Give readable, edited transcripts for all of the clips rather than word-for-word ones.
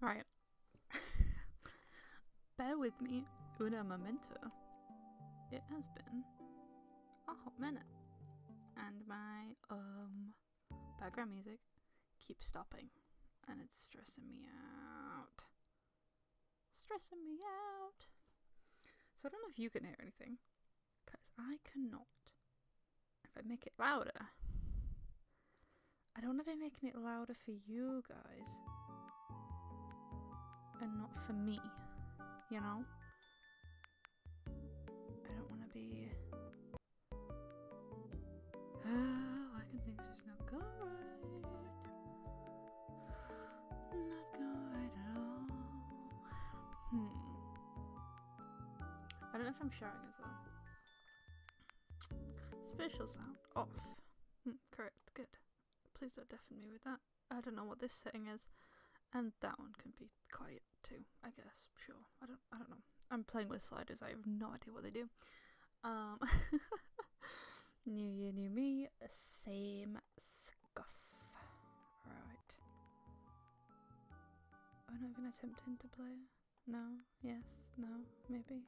Right. Bear with me, una momento. It has been a hot minute, and my background music keeps stopping, and it's stressing me out. So I don't know if you can hear anything, because I cannot. If I make it louder, I don't know if I'm making it louder for you guys and not for me, you know? I don't want to be... why can things just not go right? Not go right at all. I don't know if I'm shouting as well. Spatial sound off. Correct, good. Please don't deafen me with that. I don't know what this setting is. And that one can be quiet too, I guess. Sure. I don't know. I'm playing with sliders. I have no idea what they do. New year, new me. Same scuff. Right. I'm not even attempting to play. No. Yes. No. Maybe.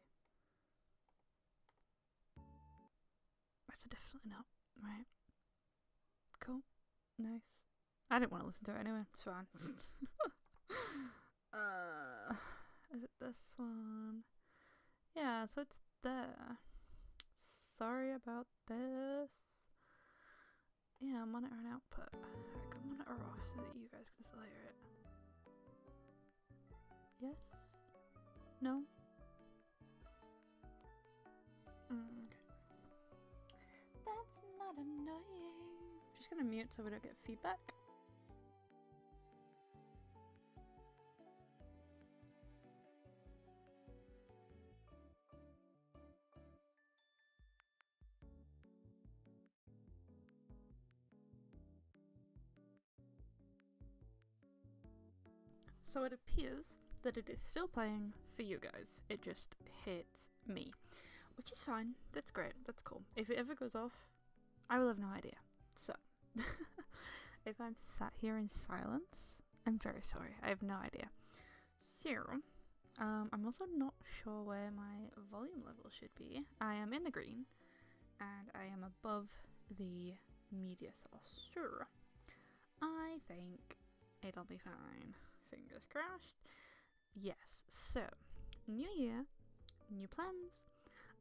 That's a definitely not. Right. Cool. Nice. I didn't want to listen to it anyway. It's fine. Is it this one? Yeah, so it's there. Sorry about this. Yeah, monitor and output. I can monitor off so that you guys can still hear it. Yes? No? Okay. That's not annoying. I'm just gonna mute so we don't get feedback. So it appears that it is still playing for you guys. It just hits me, which is fine. That's great. That's cool. If it ever goes off, I will have no idea. So if I'm sat here in silence, I'm very sorry. I have no idea. So I'm also not sure where my volume level should be. I am in the green and I am above the media source. Sure. I think it'll be fine. Fingers crossed. Yes, so new year, new plans.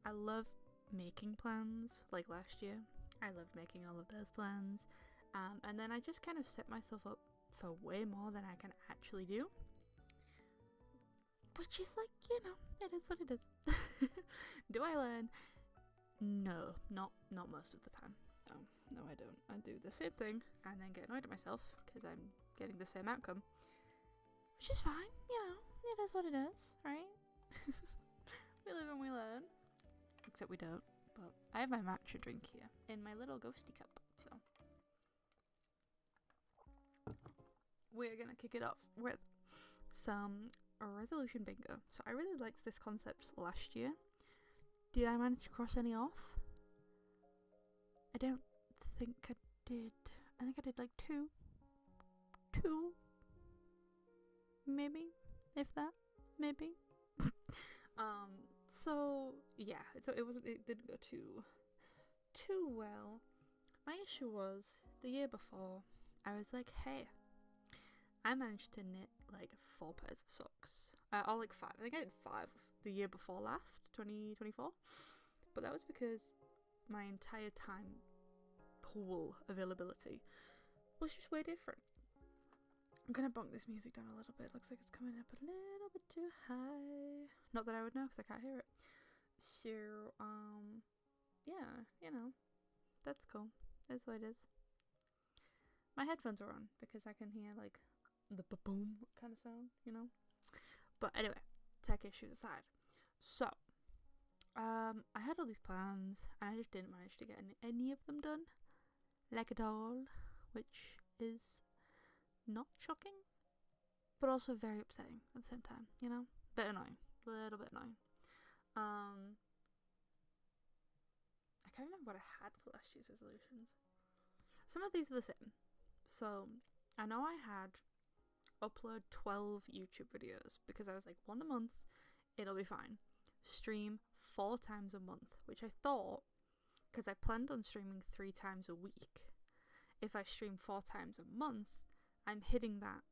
I love making plans. Like last year, I loved making all of those plans. And then I just kind of set myself up for way more than I can actually do. Which is like, you know, it is what it is. Do I learn? No, not most of the time. No, I don't. I do the same thing and then get annoyed at myself because I'm getting the same outcome. Which is fine, you know, it is what it is, right? We live and we learn. Except we don't, but I have my matcha drink here in my little ghosty cup, so. We're gonna kick it off with some resolution bingo. So I really liked this concept last year. Did I manage to cross any off? I don't think I did. I think I did like two. Maybe, if that, maybe. So yeah, it didn't go too well. My issue was the year before, I was like, hey, I managed to knit like 4 pairs of socks, or like 5. I think I did 5 the year before last, 2024. But that was because my entire time pool availability was just way different. I'm gonna bonk this music down a little bit. Looks like it's coming up a little bit too high. Not that I would know because I can't hear it. So, yeah, you know, that's cool. That's what it is. My headphones are on because I can hear like the boom kind of sound, you know. But anyway, tech issues aside. So, I had all these plans and I just didn't manage to get any of them done, like at all, which is not shocking, but also very upsetting at the same time, you know? Bit annoying. A little bit annoying. I can't remember what I had for last year's resolutions. Some of these are the same. So, I know I had upload 12 YouTube videos because I was like, one a month, it'll be fine. Stream 4 times a month, which I thought, because I planned on streaming 3 times a week. If I stream 4 times a month, I'm hitting that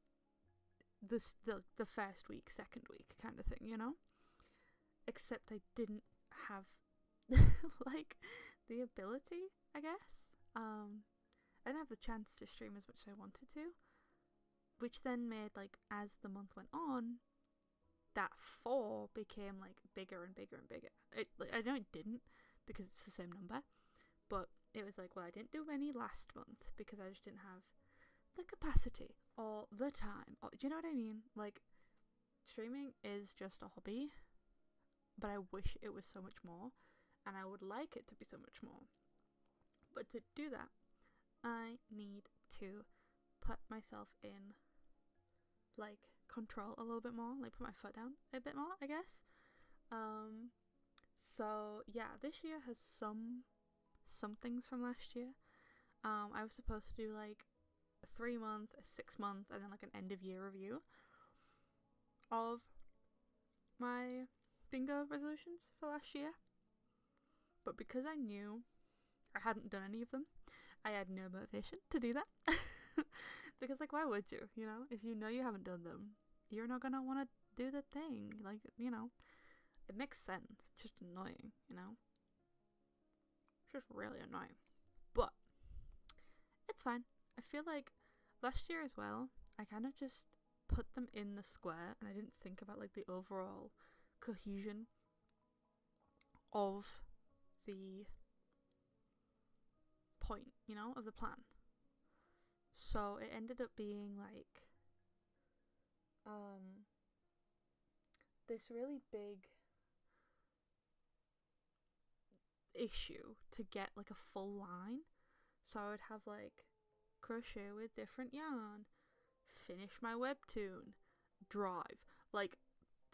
the first week, second week kind of thing, you know? Except I didn't have like the ability, I guess. I didn't have the chance to stream as much as I wanted to, which then made, like, as the month went on, that 4 became like bigger and bigger and bigger. I know it didn't because it's the same number, but it was like, well, I didn't do any last month because I just didn't have the capacity or the time. Or, do you know what I mean? Like, streaming is just a hobby, but I wish it was so much more, and I would like it to be so much more. But to do that, I need to put myself in, like, control a little bit more, like put my foot down a bit more, I guess. So yeah, this year has some things from last year. I was supposed to do like a 3-month, a 6-month, and then like an end of year review of my bingo resolutions for last year. But because I knew I hadn't done any of them, I had no motivation to do that. Because, like, why would you, you know? If you know you haven't done them, you're not gonna want to do the thing. Like, you know, it makes sense. It's just annoying, you know? It's just really annoying. But it's fine. I feel like last year as well, I kind of just put them in the square, and I didn't think about, like, the overall cohesion of the point, you know, of the plan. So it ended up being like this really big issue to get like a full line. So I would have like crochet with different yarn, finish my webtoon, drive, like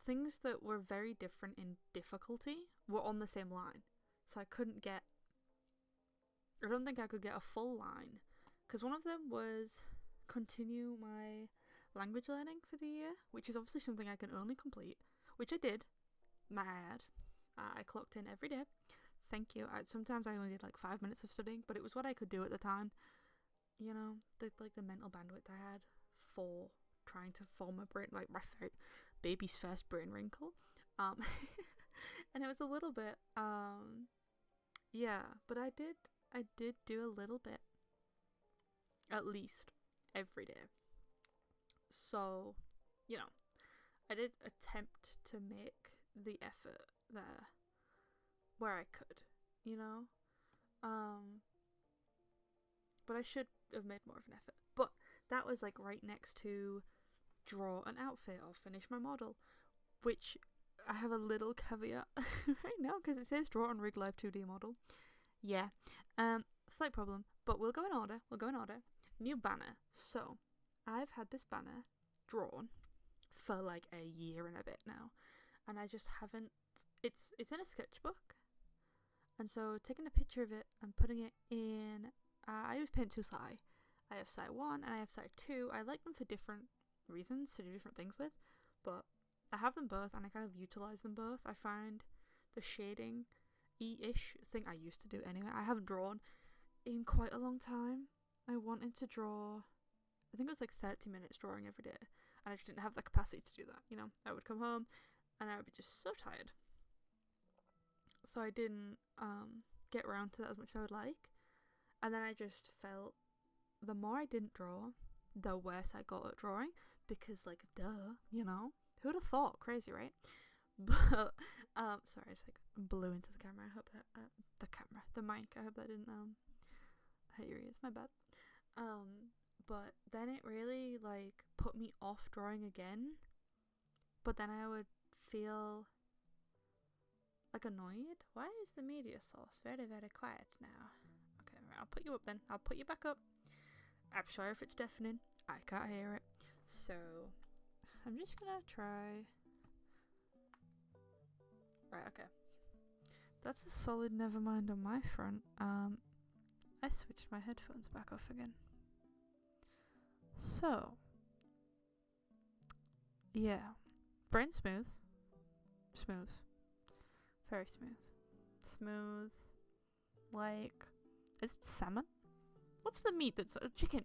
things that were very different in difficulty were on the same line. So I don't think I could get a full line, because one of them was continue my language learning for the year, which is obviously something I can only complete, which I did. Mad. I clocked in every day. Thank you. Sometimes I only did like 5 minutes of studying, but it was what I could do at the time. You know, the mental bandwidth I had for trying to form a brain, like my baby's first brain wrinkle. And it was a little bit, yeah, but I did do a little bit, at least, every day. So, you know, I did attempt to make the effort there where I could, you know? But I should have made more of an effort. But that was like right next to draw an outfit or finish my model, which I have a little caveat right now because it says draw on Rig Live 2D model. Yeah, slight problem, but we'll go in order. New banner. So I've had this banner drawn for like a year and a bit now, and I just haven't. It's in a sketchbook, and so taking a picture of it and putting it in. I use Paint Tool Sai. I have Sai 1 and I have Sai 2. I like them for different reasons, to do different things with, but I have them both and I kind of utilize them both. I find the shading ish thing I used to do anyway. I haven't drawn in quite a long time. I wanted to draw, I think it was like 30 minutes drawing every day, and I just didn't have the capacity to do that, you know. I would come home and I would be just so tired, so I didn't get around to that as much as I would like. And then I just felt the more I didn't draw, the worse I got at drawing, because like, duh, you know, who'd have thought? Crazy, right? But sorry, I just like blew into the camera. I hope that the mic, I hope that didn't hit your ears. My bad. But then it really like put me off drawing again. But then I would feel like annoyed. Why is the media source very, very quiet now? Okay, right, I'll put you up then. I'll put you back up. I'm sorry if it's deafening. I can't hear it. So I'm just gonna try. Right, okay. That's a solid never mind on my front. I switched my headphones back off again. So yeah, brain smooth, smooth, very smooth, smooth. Like, is it salmon? What's the meat that's chicken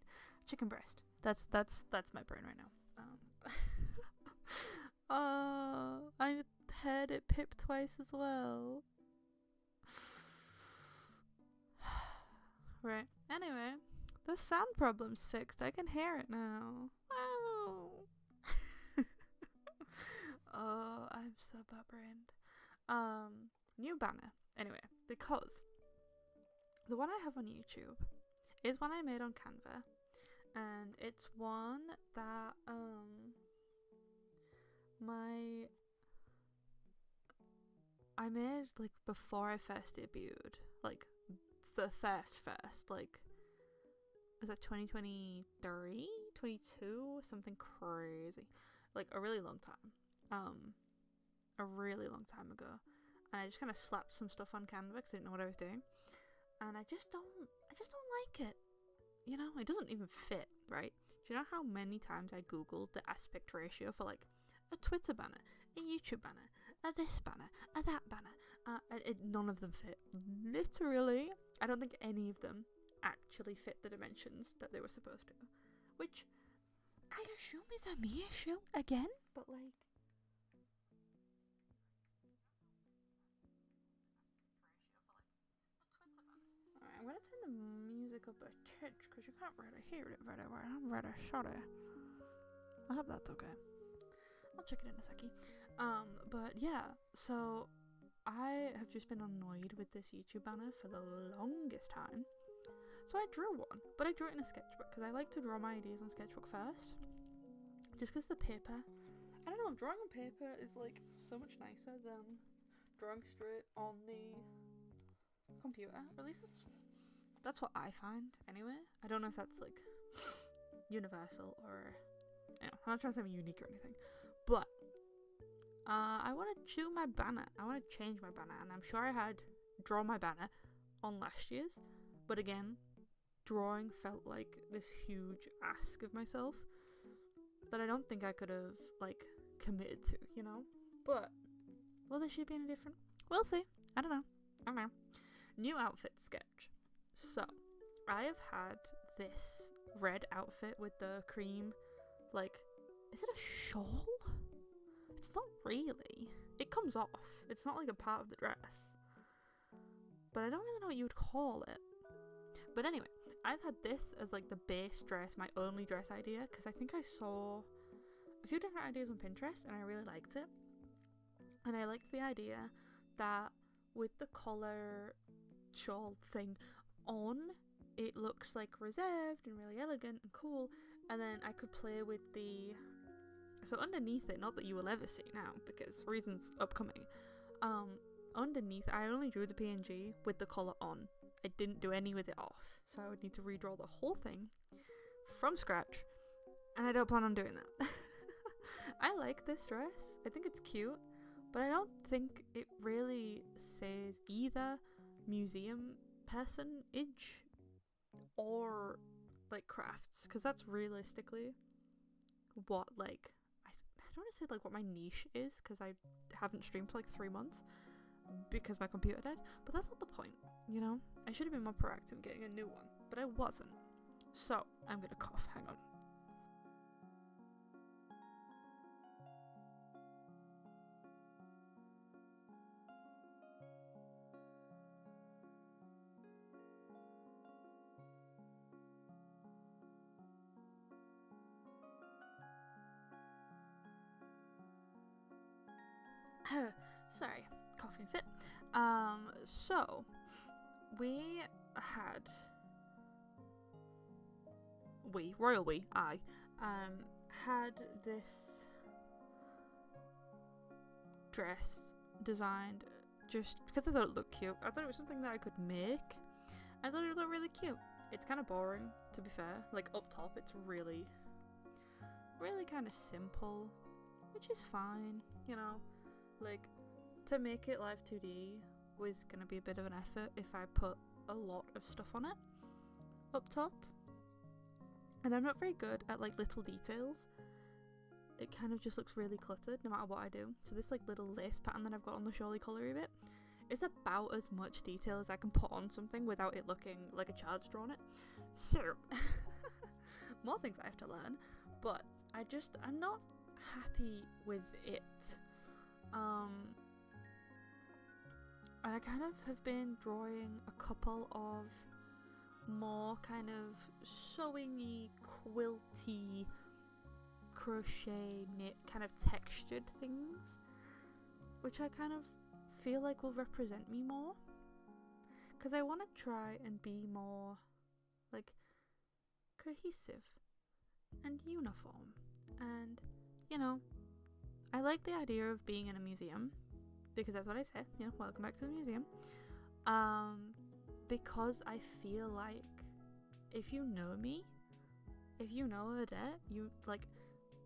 breast? That's my brain right now. I had it pipped twice as well. Right. Anyway, the sound problem's fixed. I can hear it now. Wow. Oh, I'm so butt-brained. New banner. Anyway, because the one I have on YouTube is one I made on Canva, and it's one that I made like before I first debuted, like the first, like, was that 2023, 22, something crazy, like a really long time ago, and I just kind of slapped some stuff on Canva because I didn't know what I was doing, and I just don't like it, you know. It doesn't even fit, right? Do you know how many times I googled the aspect ratio for like a Twitter banner, a YouTube banner, a this banner, a that banner, none of them fit. Literally, I don't think any of them actually fit the dimensions that they were supposed to, which I assume is a me issue again, but like, alright, I'm gonna turn the music up a titch because you can't really hear it very well. I'm very sorry. I hope that's okay. I'll check it in a seckie. But yeah, so I have just been annoyed with this YouTube banner for the longest time. So I drew one, but I drew it in a sketchbook because I like to draw my ideas on sketchbook first. Just because the paper, I don't know, drawing on paper is like so much nicer than drawing straight on the computer. Or at least that's what I find anyway. I don't know if that's like universal or, you know, I'm not trying to say I'm unique or anything, but I want to chew my banner. I want to change my banner, and I'm sure I had draw my banner on last year's, but again, drawing felt like this huge ask of myself that I don't think I could have like committed to, you know. But will this year be any different? We'll see. I don't know. New outfit sketch. So I have had this red outfit with the cream, like, is it a shawl? It's not really. It comes off. It's not like a part of the dress. But I don't really know what you would call it. But anyway, I've had this as like the base dress, my only dress idea, because I think I saw a few different ideas on Pinterest and I really liked it. And I liked the idea that with the collar shawl thing on, it looks like reserved and really elegant and cool, and then I could play with the, so underneath it, not that you will ever see now because reasons upcoming, underneath I only drew the PNG with the collar on. I didn't do any with it off, so I would need to redraw the whole thing from scratch, and I don't plan on doing that. I like this dress, I think it's cute, but I don't think it really says either museum personage or like crafts, because that's realistically what, like, I don't want to say like what my niche is, because I haven't streamed for like 3 months because my computer died, but that's not the point, you know. I should have been more proactive in getting a new one, but I wasn't. So I'm gonna cough, hang on. Sorry, coughing fit. So we had I had this dress designed just because I thought it looked cute. I thought it was something that I could make. I thought it would look really cute. It's kind of boring, to be fair. Like, up top, it's really kind of simple, which is fine, you know. Like, to make it live 2D was gonna be a bit of an effort if I put a lot of stuff on it up top, and I'm not very good at like little details, it kind of just looks really cluttered no matter what I do. So this like little lace pattern that I've got on the shoulder collar bit, it's about as much detail as I can put on something without it looking like a child's drawn it. So more things I have to learn, but I'm not happy with it. And I kind of have been drawing a couple of more kind of sewing-y, quilty, crochet, knit, kind of textured things, which I kind of feel like will represent me more, because I want to try and be more like cohesive and uniform. And you know, I like the idea of being in a museum, because that's what I say, you know, welcome back to the museum. Because I feel like if you know me, if you know Odette, you like,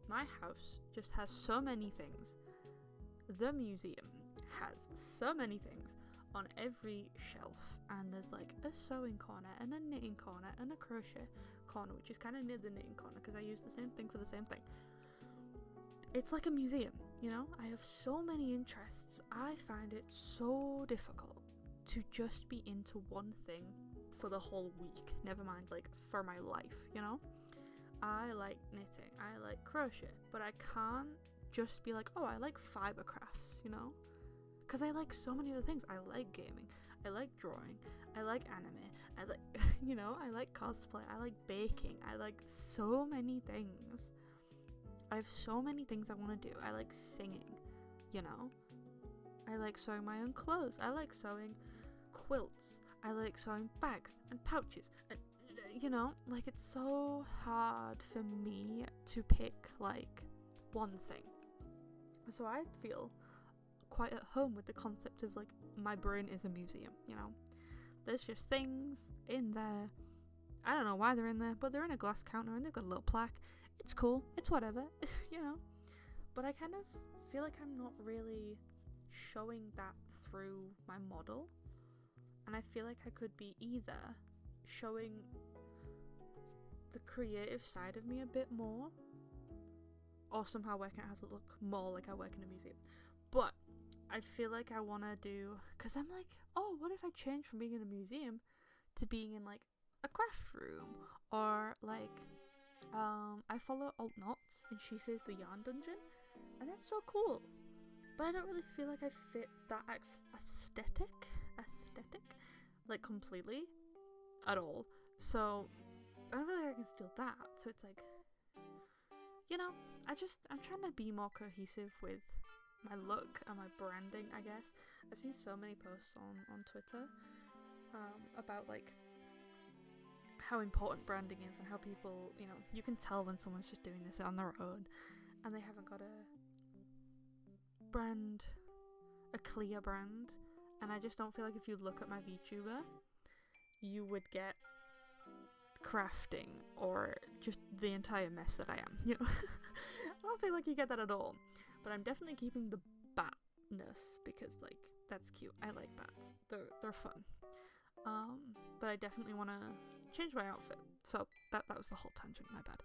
my house just has so many things. The museum has so many things on every shelf, and there's like a sewing corner and a knitting corner and a crochet corner, which is kind of near the knitting corner because I use the same thing for the same thing. It's like a museum, you know? I have so many interests. I find it so difficult to just be into one thing for the whole week, never mind like for my life, you know? I like knitting, I like crochet, but I can't just be like, oh, I like fiber crafts, you know? Because I like so many other things. I like gaming, I like drawing, I like anime, I like, you know, I like cosplay, I like baking, I like so many things. I have so many things I want to do. I like singing, you know? I like sewing my own clothes. I like sewing quilts. I like sewing bags and pouches. And, you know, like, it's so hard for me to pick, like, one thing. So I feel quite at home with the concept of, like, my brain is a museum, you know? There's just things in there. I don't know why they're in there, but they're in a glass counter and they've got a little plaque. It's cool, it's whatever, you know, but I kind of feel like I'm not really showing that through my model, and I feel like I could be either showing the creative side of me a bit more, or somehow working out how to look more like I work in a museum. But I feel like I want to do, because I'm like, oh, what if I change from being in a museum to being in like a craft room, or like I follow Alt Knots, and she says the yarn dungeon, and that's so cool, but I don't really feel like I fit that aesthetic like completely at all, so I don't feel like I can steal that. So it's like, you know, I'm trying to be more cohesive with my look and my branding, I guess. I've seen so many posts on Twitter about like how important branding is and how people, you know, you can tell when someone's just doing this on their own and they haven't got a clear brand. And I just don't feel like if you look at my VTuber, you would get crafting or just the entire mess that I am, you know. I don't feel like you get that at all, but I'm definitely keeping the batness because, like, that's cute. I like bats, they're fun. But I definitely want to change my outfit, so that was the whole tangent, my bad.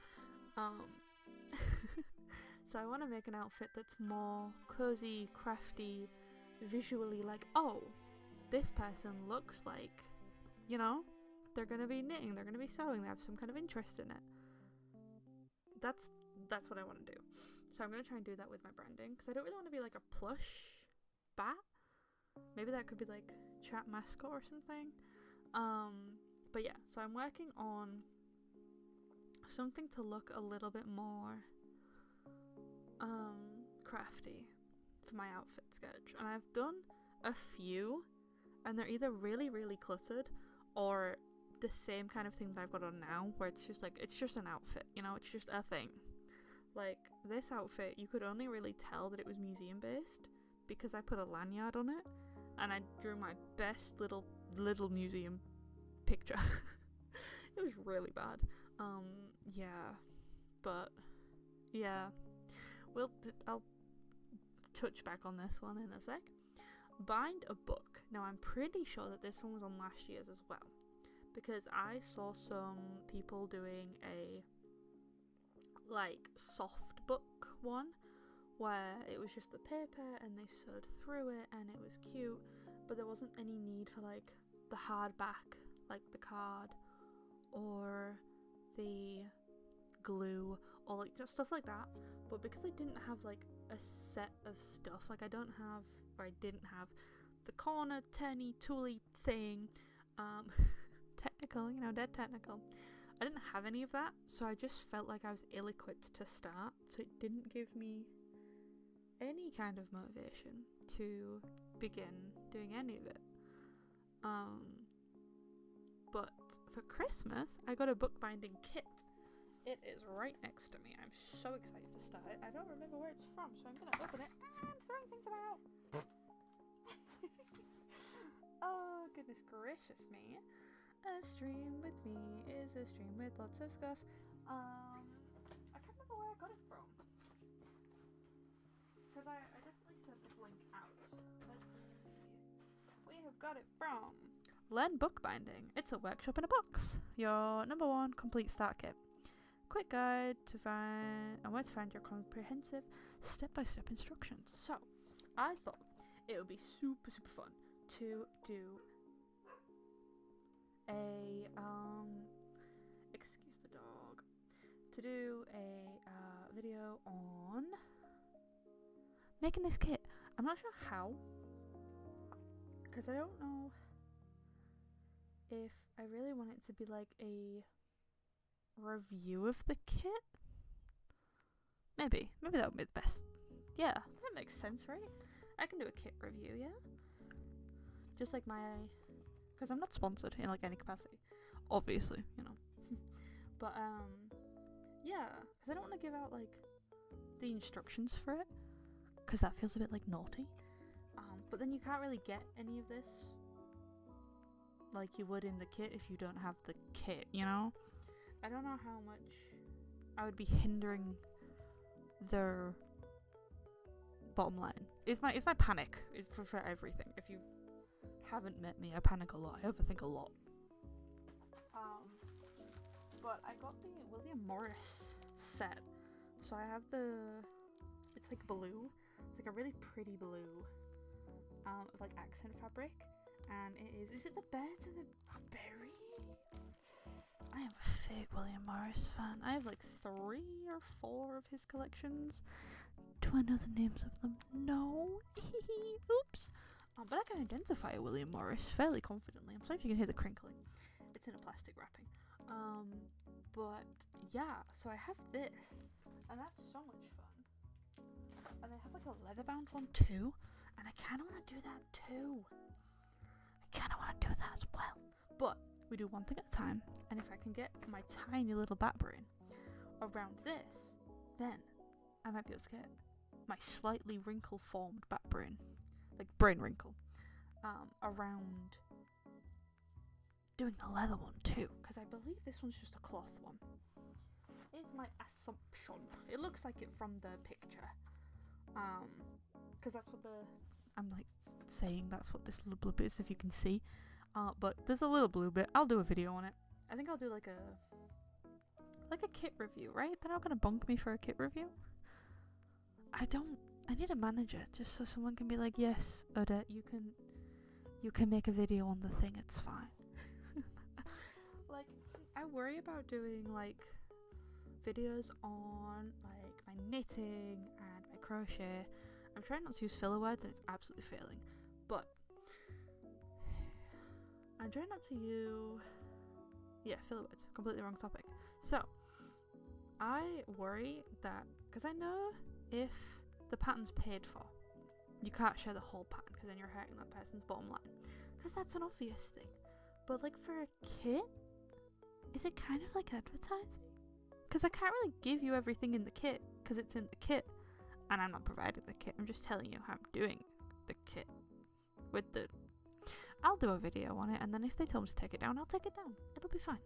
So I want to make an outfit that's more cozy, crafty, visually like, oh, this person looks like, you know, they're gonna be knitting, they're gonna be sewing, they have some kind of interest in it. That's what I want to do. So I'm gonna try and do that with my branding, because I don't really want to be like a plush bat. Maybe that could be like chat mascot or something. But yeah, so I'm working on something to look a little bit more crafty for my outfit sketch, and I've done a few, and they're either really, really cluttered or the same kind of thing that I've got on now, where it's just like, it's just an outfit, you know, it's just a thing. Like this outfit, you could only really tell that it was museum based because I put a lanyard on it and I drew my best little museum picture. It was really bad. Yeah, but yeah, I'll touch back on this one in a sec. Bind a book. Now I'm pretty sure that this one was on last year's as well, because I saw some people doing a like soft book one where it was just the paper and they sewed through it and it was cute, but there wasn't any need for like the hardback, like the card or the glue or like just stuff like that. But because I didn't have like a set of stuff, like I didn't have the corner turny tooly thing, technical, you know, dead technical. I didn't have any of that, so I just felt like I was ill-equipped to start, so it didn't give me any kind of motivation to begin doing any of it. But for Christmas, I got a bookbinding kit. It is right next to me. I'm so excited to start it. I don't remember where it's from, so I'm gonna open it. I'm throwing things about. Oh, goodness gracious me. A stream with me is a stream with lots of stuff. I can't remember where I got it from. Because I definitely sent this link out. Let's see. We have got it from Learn Bookbinding. It's a workshop in a box. Your number one complete start kit. Quick guide to find and where to find your comprehensive step-by-step instructions. So, I thought it would be super fun to do a excuse the dog, to do a video on making this kit. I'm not sure how, because I don't know if I really want it to be like a review of the kit. Maybe that would be the best. Yeah, that makes sense, right? I can do a kit review, yeah? Just like because I'm not sponsored in like any capacity, obviously, you know. But yeah, because I don't want to give out like the instructions for it, because that feels a bit like naughty. But then you can't really get any of this like you would in the kit if you don't have the kit, you know? I don't know how much I would be hindering their bottom line. Is my panic is for everything. If you haven't met me, I panic a lot. I overthink a lot. But I got the William Morris set. So I have it's like blue. It's like a really pretty blue, of like accent fabric. And is it the birds and the berries? I am a fake William Morris fan. I have like 3 or 4 of his collections. Do I know the names of them? No. Oops. But I can identify a William Morris fairly confidently. I'm sorry if you can hear the crinkling. It's in a plastic wrapping. But yeah, so I have this, and that's so much fun. And I have like a leather bound one too, and I kind of want to do that too. As well. But we do one thing at a time, and if I can get my tiny little bat brain around this, then I might be able to get my slightly wrinkle formed bat brain, like brain wrinkle, around doing the leather one too, because I believe this one's just a cloth one. Is my assumption. It looks like it from the picture, because that's what I'm like saying that's what this little blue bit is, if you can see. But there's a little blue bit. I'll do a video on it. I think I'll do like a kit review, right? They're not gonna bunk me for a kit review. I need a manager just so someone can be like, yes, Odette, you can make a video on the thing, it's fine. Like, I worry about doing like videos on like my knitting and my crochet. I'm trying not to use filler words and it's absolutely failing. But I'm trying not to use filler words, completely wrong topic. So I worry that, because I know if the pattern's paid for, you can't share the whole pattern because then you're hurting that person's bottom line, because that's an obvious thing. But like for a kit, is it kind of like advertising? Because I can't really give you everything in the kit because it's in the kit and I'm not providing the kit. I'm just telling you how I'm doing the kit with the... I'll do a video on it, and then if they tell me to take it down, I'll take it down. It'll be fine.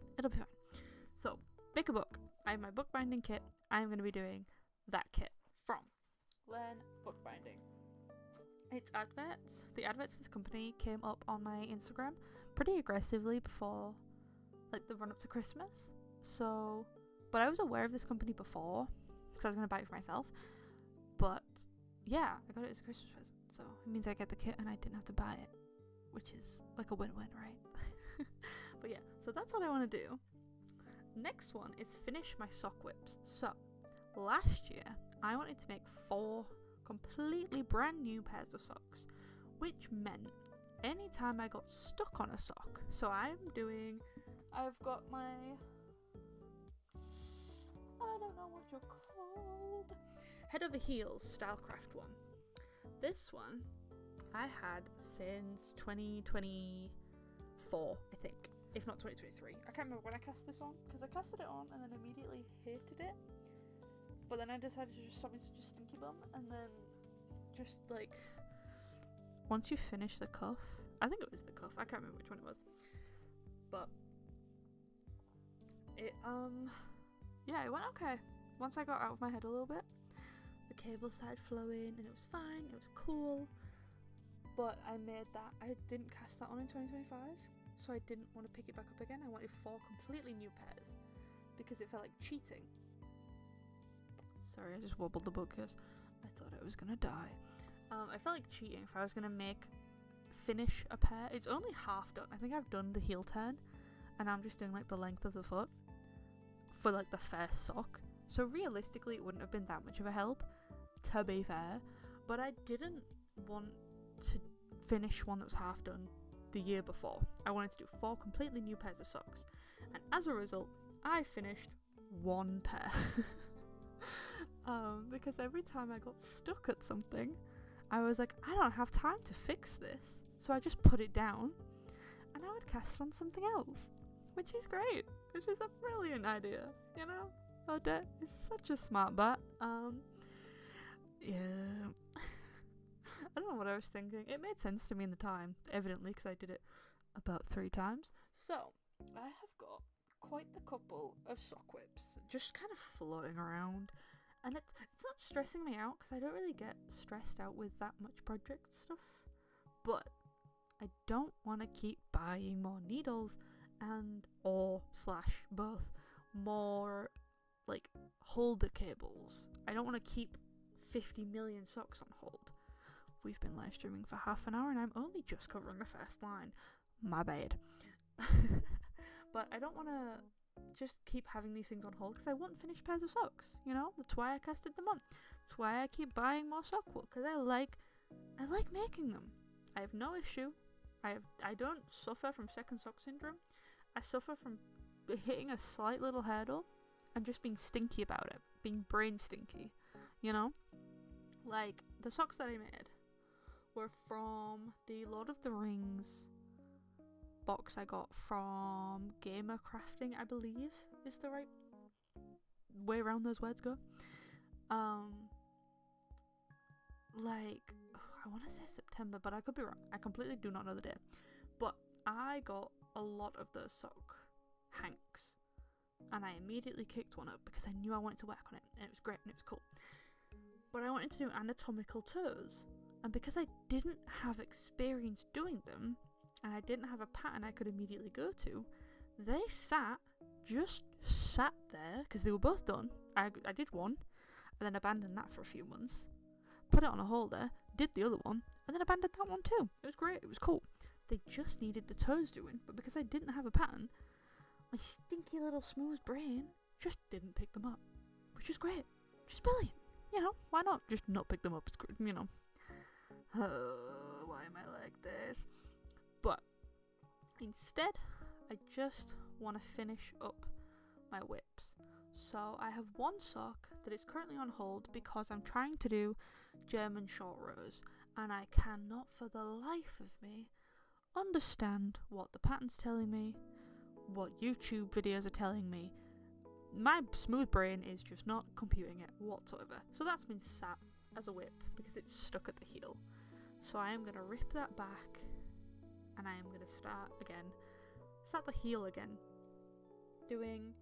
So, pick a book. I have my bookbinding kit. I'm going to be doing that kit from Learn Bookbinding. It's adverts. The adverts for this company came up on my Instagram pretty aggressively before, like, the run up to Christmas. So, but I was aware of this company before, because I was going to buy it for myself. But yeah, I got it as a Christmas present. So it means I get the kit and I didn't have to buy it, which is like a win-win, right? But yeah, so that's what I want to do. Next one is finish my sock whips. So last year I wanted to make 4 completely brand new pairs of socks, which meant anytime I got stuck on a sock. So I've got my, I don't know what you're called, head over heels Stylecraft one. This one I had since 2024, I think, if not 2023. I can't remember when I cast this on, because I casted it on and then immediately hated it. But then I decided to just stop being such a stinky bum, and then just like, once you finish the cuff, I think it was the cuff, I can't remember which one it was, but it yeah, it went okay. Once I got out of my head a little bit, the cable started flowing and it was fine, it was cool. But I didn't cast that on in 2025, so I didn't want to pick it back up again. I wanted 4 completely new pairs because it felt like cheating. Sorry, I just wobbled the bookcase. I thought I was gonna die. I felt like cheating if I was gonna finish a pair. It's only half done. I think I've done the heel turn, and I'm just doing like the length of the foot for like the first sock. So realistically, it wouldn't have been that much of a help, to be fair. But I didn't want to finish one that was half done the year before. I wanted to do 4 completely new pairs of socks, and as a result, I finished 1 pair. Because every time I got stuck at something, I was like, I don't have time to fix this, so I just put it down and I would cast on something else, which is great, which is a brilliant idea, you know? Odette is such a smart butt. Yeah. I don't know what I was thinking. It made sense to me in the time, evidently, because I did it about 3 times. So, I have got quite the couple of sock whips just kind of floating around. And it's not stressing me out, because I don't really get stressed out with that much project stuff. But I don't want to keep buying more needles or / both more like holder cables. I don't want to keep 50 million socks on hold. We've been live streaming for half an hour and I'm only just covering the first line. My bad. But I don't want to just keep having these things on hold, because I want finished pairs of socks, you know? That's why I casted them on. That's why I keep buying more sock wool, because I like making them. I have no issue. I don't suffer from second sock syndrome. I suffer from hitting a slight little hurdle and just being stinky about it, being brain stinky, you know? Like, the socks that I made were from the Lord of the Rings box I got from Gamer Crafting, I believe is the right way around those words go. Like, I want to say September, but I could be wrong. I completely do not know the date. But I got a lot of those sock hanks, and I immediately kicked one up because I knew I wanted to work on it, and it was great and it was cool. But I wanted to do anatomical toes, and because I didn't have experience doing them, and I didn't have a pattern I could immediately go to, they just sat there, because they were both done. I did one, and then abandoned that for a few months, put it on a holder, did the other one, and then abandoned that one too. It was great, it was cool. They just needed the toes doing, but because I didn't have a pattern, my stinky little smooth brain just didn't pick them up, which is great, which is brilliant. You know, why not just not pick them up? It's good, you know. Why am I like this? But instead, I just want to finish up my whips. So I have one sock that is currently on hold because I'm trying to do German short rows, and I cannot for the life of me understand what the pattern's telling me, what YouTube videos are telling me. My smooth brain is just not computing it whatsoever. So that's been sat as a whip because it's stuck at the heel. So I am going to rip that back, and I am going to start the heel again, doing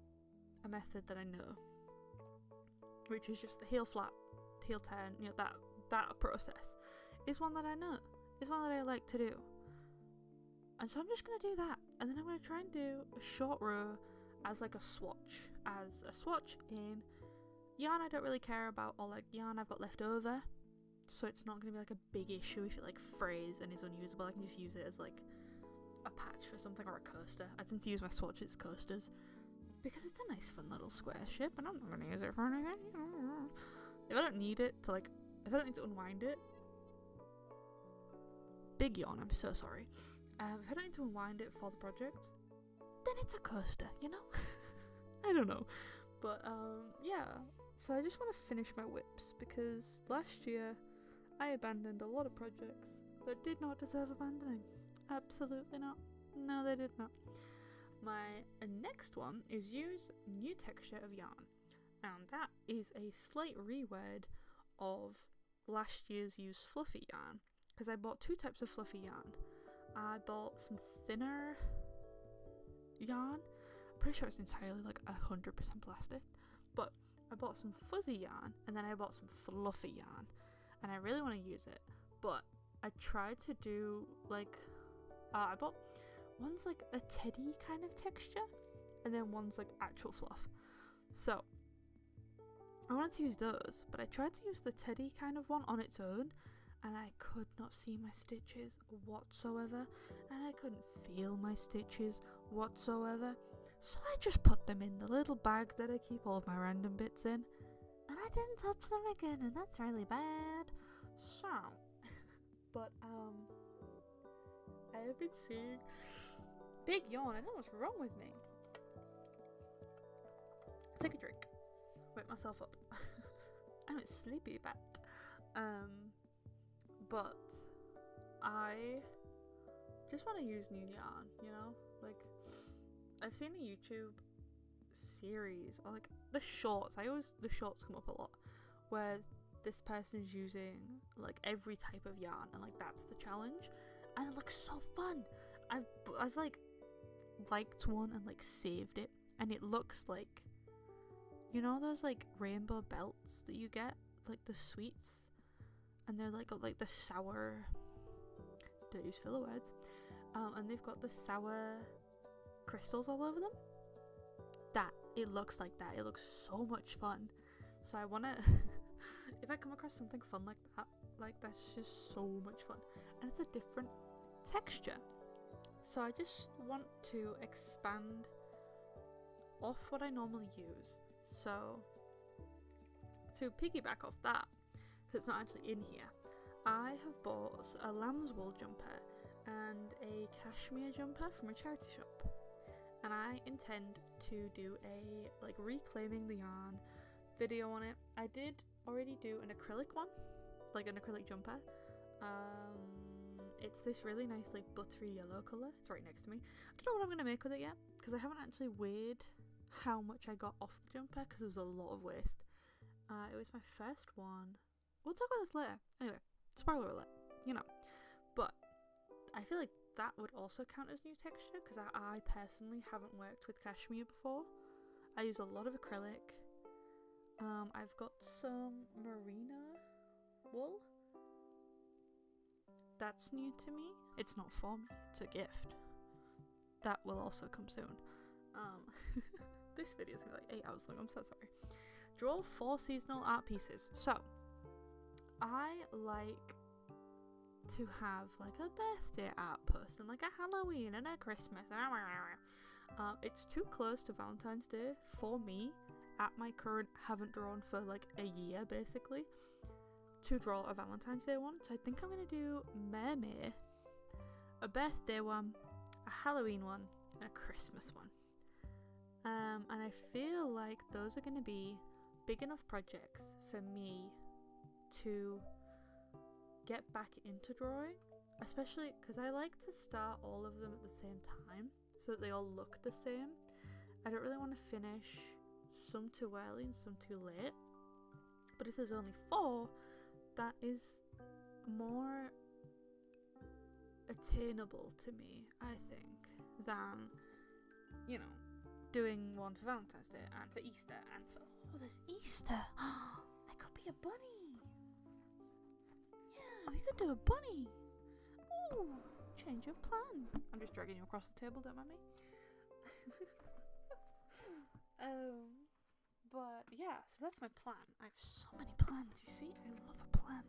a method that I know, which is just the heel flap, heel turn, you know, that process is one that I know, is one that I like to do. And so I'm just going to do that, and then I'm going to try and do a short row as a swatch in yarn I don't really care about, or like yarn I've got left over, so it's not going to be like a big issue if it like frays and is unusable. I can just use it as like a patch for something, or a coaster. I tend to use my swatches as coasters because it's a nice fun little square ship, and I'm not going to use it for anything. If I don't need it to like, if I don't need to unwind it, big yawn, I'm so sorry. If I don't need to unwind it for the project, then it's a coaster, you know? I don't know. But, yeah. So I just want to finish my whips, because last year I abandoned a lot of projects that did not deserve abandoning. Absolutely not. No, they did not. My next one is use new texture of yarn. And that is a slight reword of last year's use fluffy yarn. Because I bought 2 types of fluffy yarn. I bought some thinner yarn. I'm pretty sure it's entirely like 100% plastic. But I bought some fuzzy yarn, and then I bought some fluffy yarn. And I really want to use it. But I tried to do like... I bought... One's like a teddy kind of texture, and then one's like actual fluff. So, I wanted to use those, but I tried to use the teddy kind of one on its own, and I could not see my stitches whatsoever, and I couldn't feel my stitches whatsoever, so I just put them in the little bag that I keep all of my random bits in, and I didn't touch them again, and that's really bad. So, but I have been seeing... Big yawn, I don't know what's wrong with me. Take a drink. Wake myself up. I'm a sleepy bat. But I just want to use new yarn, you know? Like, I've seen a YouTube series, or like the shorts. The shorts come up a lot, where this person's using like every type of yarn, and like that's the challenge, and it looks so fun. I've like liked one and like saved it, and it looks like, you know, those like rainbow belts that you get, like the sweets, and they're like got like the sour, don't use filler words, and they've got the sour crystals all over them. That, it looks like that. It looks so much fun. So I wanna if I come across something fun like that, like that's just so much fun, and it's a different texture. So I just want to expand off what I normally use. So to piggyback off that, because it's not actually in here, I have bought a lamb's wool jumper and a cashmere jumper from a charity shop, and I intend to do a like reclaiming the yarn video on it. I did already do an acrylic one, like an acrylic jumper. It's this really nice like buttery yellow colour. It's right next to me. I don't know what I'm going to make with it yet, because I haven't actually weighed how much I got off the jumper, because there was a lot of waste. It was my first one. We'll talk about this later. Anyway, spoiler alert, you know. But I feel like that would also count as new texture, because I personally haven't worked with cashmere before. I use a lot of acrylic. I've got some merino wool. That's new to me. It's not for me, it's a gift. That will also come soon. This video is gonna be like 8 hours long, I'm so sorry. Draw 4 seasonal art pieces. So, I like to have like a birthday art post, and like a Halloween and a Christmas. It's too close to Valentine's Day for me at my current, haven't drawn for like a year basically, to draw a Valentine's Day one. So I think I'm going to do mermaid, a birthday one, a Halloween one, and a Christmas one. And I feel like those are going to be big enough projects for me to get back into drawing, especially because I like to start all of them at the same time so that they all look the same. I don't really want to finish some too early and some too late, but if there's only 4, that is more attainable to me, I think, than, you know, doing one for Valentine's Day and for Easter and for... Oh, there's Easter! I could be a bunny! Yeah, we could do a bunny! Ooh, change of plan! I'm just dragging you across the table, don't mind me. But yeah, so that's my plan. I have so many plans, you see? I love a plan.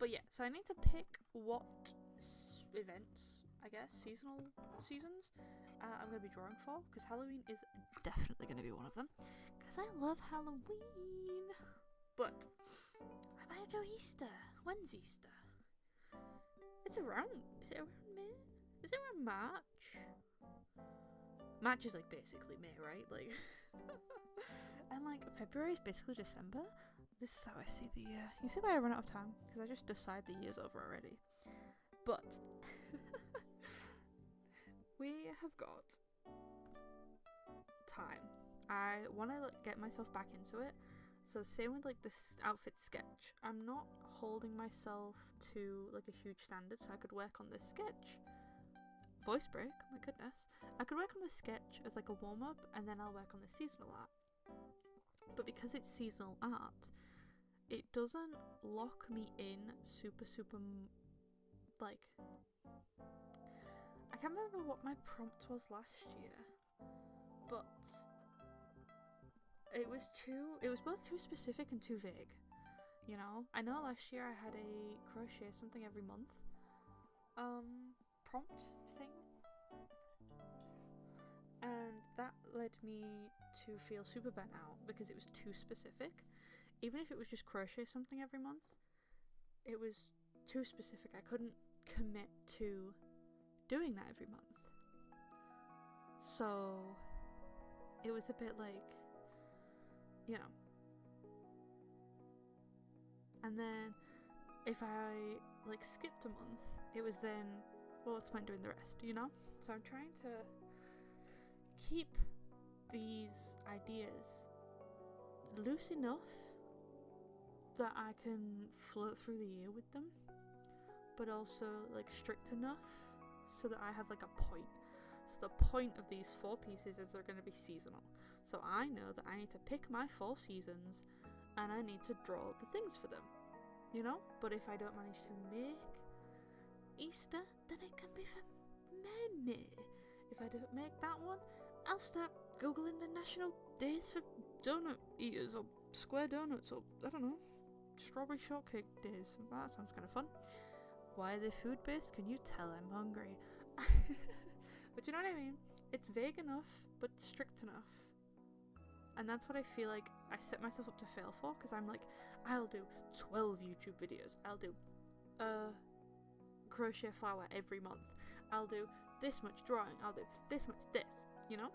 But yeah, so I need to pick what events, I guess, seasons, I'm going to be drawing for, because Halloween is definitely going to be one of them, because I love Halloween. But I might do Easter. When's Easter? It's around, is it around May? Is it around March? March is like basically May, right? Like, and like February is basically December. This is how I see the year. You see why I run out of time? Because I just decide the year's over already. But we have got time. I want to like get myself back into it. So same with like this outfit sketch. I'm not holding myself to like a huge standard, so I could work on this sketch. Voice break, my goodness. I could work on this sketch as like a warm-up, and then I'll work on the seasonal art. But because it's seasonal art, it doesn't lock me in super like, I can't remember what my prompt was last year, but it was both too specific and too vague, you know? I know last year I had a crochet something every month prompt thing, and that led me to feel super burnt out because it was too specific. Even if it was just crochet something every month, it was too specific. I couldn't commit to doing that every month. So it was a bit like, you know. And then if I like skipped a month, it was then, well, what's the point doing the rest, you know? So I'm trying to keep these ideas loose enough that I can float through the year with them, but also like strict enough so that I have like a point. So the point of these 4 pieces is they're going to be seasonal. So I know that I need to pick my 4 seasons and I need to draw the things for them, you know? But if I don't manage to make Easter, then it can be for May. If I don't make that one, I'll start googling the national days for donut eaters or square donuts or, I don't know, strawberry shortcake days. That sounds kind of fun. Why are they food based? Can you tell I'm hungry? But you know what I mean? It's vague enough but strict enough, and that's what I feel like I set myself up to fail for, because I'm like, I'll do 12 YouTube videos, I'll do crochet flower every month, I'll do this much drawing, I'll do this much this, you know?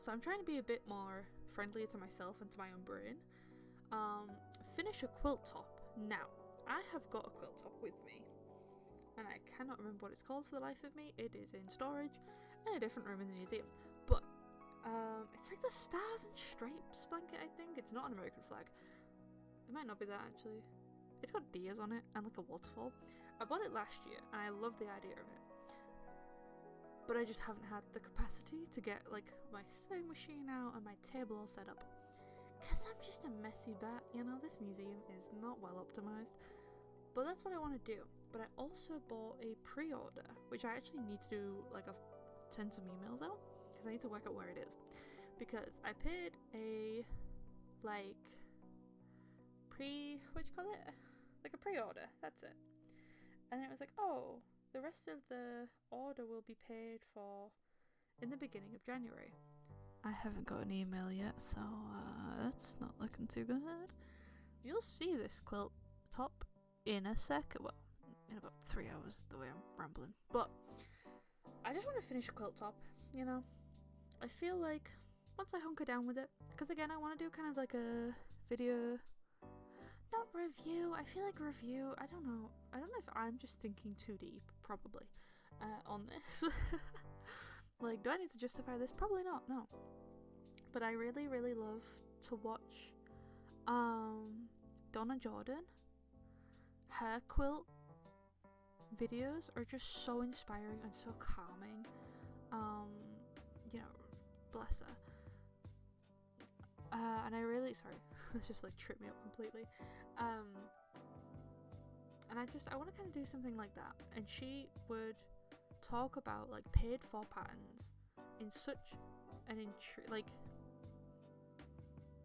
So I'm trying to be a bit more friendly to myself and to my own brain. Finish a quilt top. Now, I have got a quilt top with me, and I cannot remember what it's called for the life of me. It is in storage in a different room in the museum. But it's like the Stars and Stripes blanket, I think. It's not an American flag. It might not be that, actually. It's got deers on it and like a waterfall. I bought it last year, and I love the idea of it. But I just haven't had the capacity to get like my sewing machine out and my table all set up. Because I'm just a messy bat, you know, this museum is not well optimized. But that's what I want to do. But I also bought a pre-order, which I actually need to do, like, send some emails out, because I need to work out where it is. Because I paid a, like, what do you call it? Like a pre-order, that's it. And then it was like, oh, the rest of the order will be paid for in the beginning of January. I haven't got an email yet, so that's not looking too good. You'll see this quilt top in a sec. Well, in about 3 hours, the way I'm rambling. But I just want to finish a quilt top, you know? I feel like once I hunker down with it, because again, I want to do kind of like a video, not review, I feel like review, I don't know if I'm just thinking too deep, probably, on this. Like, do I need to justify this? Probably not, no. But I really, really love to watch Donna Jordan. Her quilt videos are just so inspiring and so calming. You know, bless her. And I really, sorry, it's just like tripped me up completely. And I want to kind of do something like that. And she would talk about like paid for patterns in such an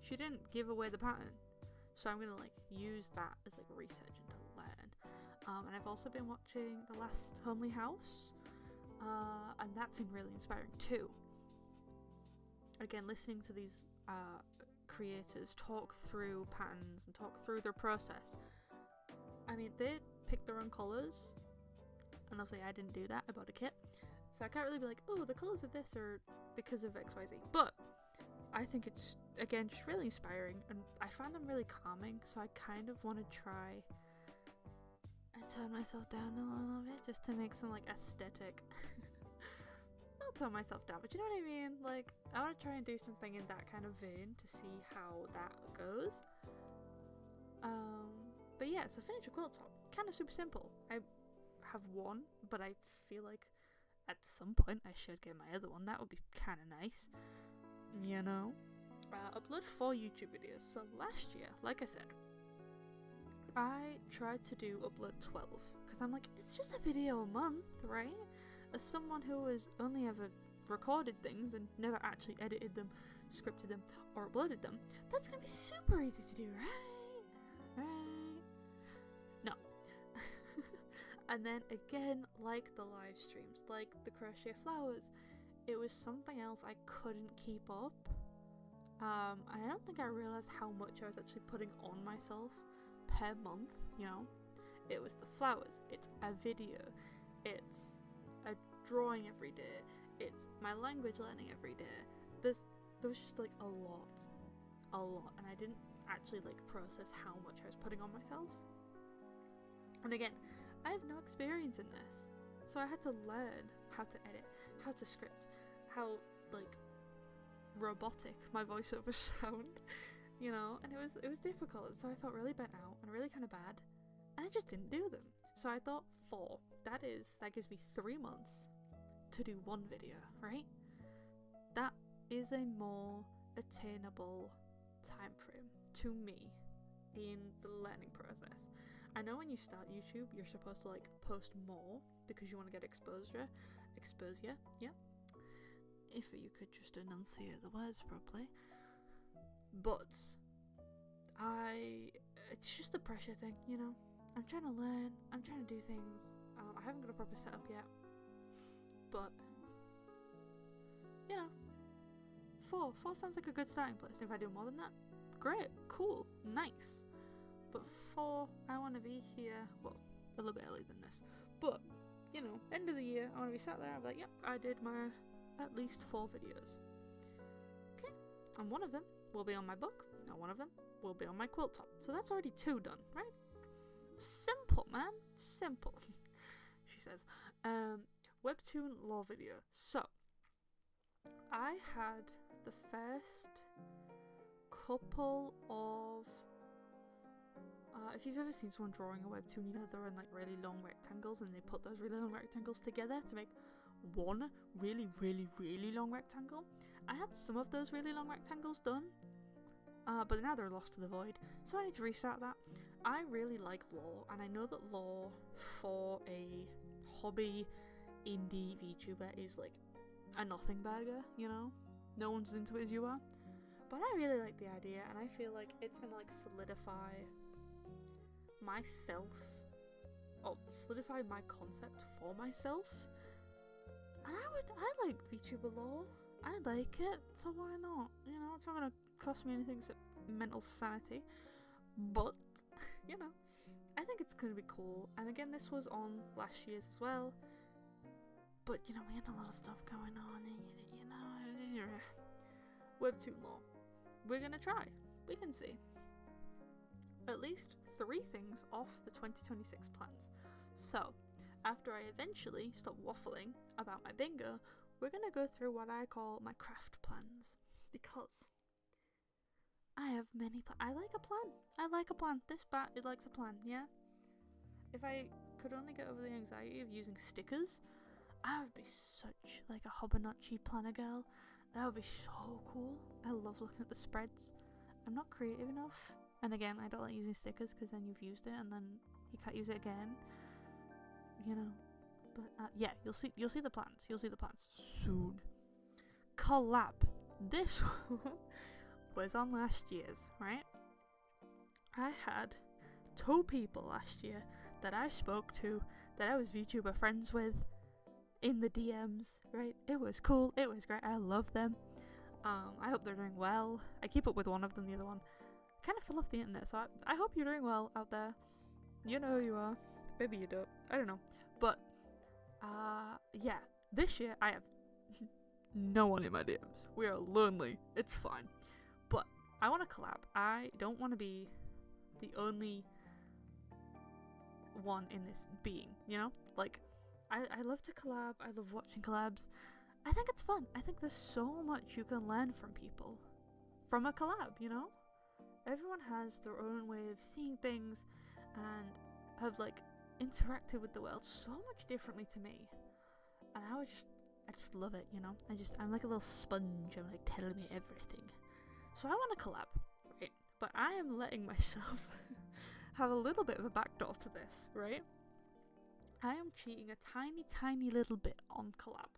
she didn't give away the pattern. So I'm gonna like use that as like research and to learn. And I've also been watching The Last Homely House, and that's been really inspiring too. Again, listening to these creators talk through patterns and talk through their process. I mean, they pick their own colours, and obviously I didn't do that. I bought a kit, so I can't really be like, oh, the colours of this are because of XYZ. But I think it's, again, just really inspiring, and I find them really calming, so I kind of want to try and tone myself down a little bit just to make some like aesthetic. Not tone myself down, but you know what I mean? Like, I want to try and do something in that kind of vein to see how that goes. But yeah, so finish a quilt top. Kind of super simple. I have one, but I feel like at some point I should get my other one. That would be kind of nice, you know? Upload 4 YouTube videos. So last year, like I said, I tried to do upload 12 because I'm like, it's just a video a month, right? As someone who has only ever recorded things and never actually edited them, scripted them, or uploaded them, that's gonna be super easy to do, right? No. And then again, like the live streams, like the crochet flowers, it was something else I couldn't keep up. And I don't think I realised how much I was actually putting on myself per month, you know? It was the flowers, it's a video, it's a drawing every day, it's my language learning every day. There was just like a lot, and I didn't actually like process how much I was putting on myself. And again, I have no experience in this, so I had to learn how to edit, how to script, how like robotic my voiceovers sound, you know, and it was difficult, so I felt really burnt out and really kind of bad, and I just didn't do them. So I thought 4, that gives me 3 months to do 1 video, right? That is a more attainable time frame to me in the learning process. I know when you start YouTube, you're supposed to like post more because you want to get exposure, yeah. If you could just enunciate the words properly. But it's just a pressure thing, you know. I'm trying to learn, I'm trying to do things. I haven't got a proper setup yet, but you know, 4 sounds like a good starting place. If I do more than that, great, cool, nice. But 4, I want to be here, well, a little bit earlier than this, but you know, end of the year, I want to be sat there and be like, yep, I did my at least 4 videos. Okay, and one of them will be on my book, and one of them will be on my quilt top. So that's already 2 done, right? Simple, man, simple. She says, webtoon lore video. So I had the first couple of if you've ever seen someone drawing a webtoon, you know they're in like really long rectangles and they put those really long rectangles together to make one really, really, really long rectangle. I had some of those really long rectangles done, but now they're lost to the void, so I need to restart that. I really like lore, and I know that lore for a hobby indie VTuber is like a nothing burger, you know? No one's into it as you are. But I really like the idea, and I feel like it's gonna like solidify myself, or solidify my concept for myself. And I like VTuber lore. I like it, so why not? You know, it's not gonna cost me anything except mental sanity. But, you know, I think it's gonna be cool. And again, this was on last year's as well. But, you know, we had a lot of stuff going on, and, you know, webtoon lore. We're gonna try. We can see. At least 3 things off the 2026 plans. So, after I eventually stop waffling about my bingo, we're gonna go through what I call my craft plans. Because I have many plans. I like a plan. I like a plan. This bat, it likes a plan, yeah? If I could only get over the anxiety of using stickers, I would be such like a Hobonotchi planner girl. That would be so cool. I love looking at the spreads. I'm not creative enough. And again, I don't like using stickers because then you've used it and then you can't use it again. You know. But yeah, you'll see the plans. You'll see the plans soon. Collab. This one was on last year's, right? I had 2 people last year that I spoke to, that I was VTuber friends with, in the DMs, right? It was cool, it was great, I love them. I hope they're doing well. I keep up with one of them, the other one kind of fell off the internet, so I hope you're doing well out there. You know who you are. Maybe you don't. I don't know. But, yeah, this year I have no one in my DMs. We are lonely. It's fine. But I want to collab. I don't want to be the only one in this being, you know? Like, I love to collab. I love watching collabs. I think it's fun. I think there's so much you can learn from people from a collab, you know? Everyone has their own way of seeing things and have, like, interacted with the world so much differently to me. And I just love it, you know? I'm like a little sponge. I'm like, telling me everything. So I want to collab, right? But I am letting myself have a little bit of a backdoor to this, right? I am cheating a tiny, tiny little bit on collab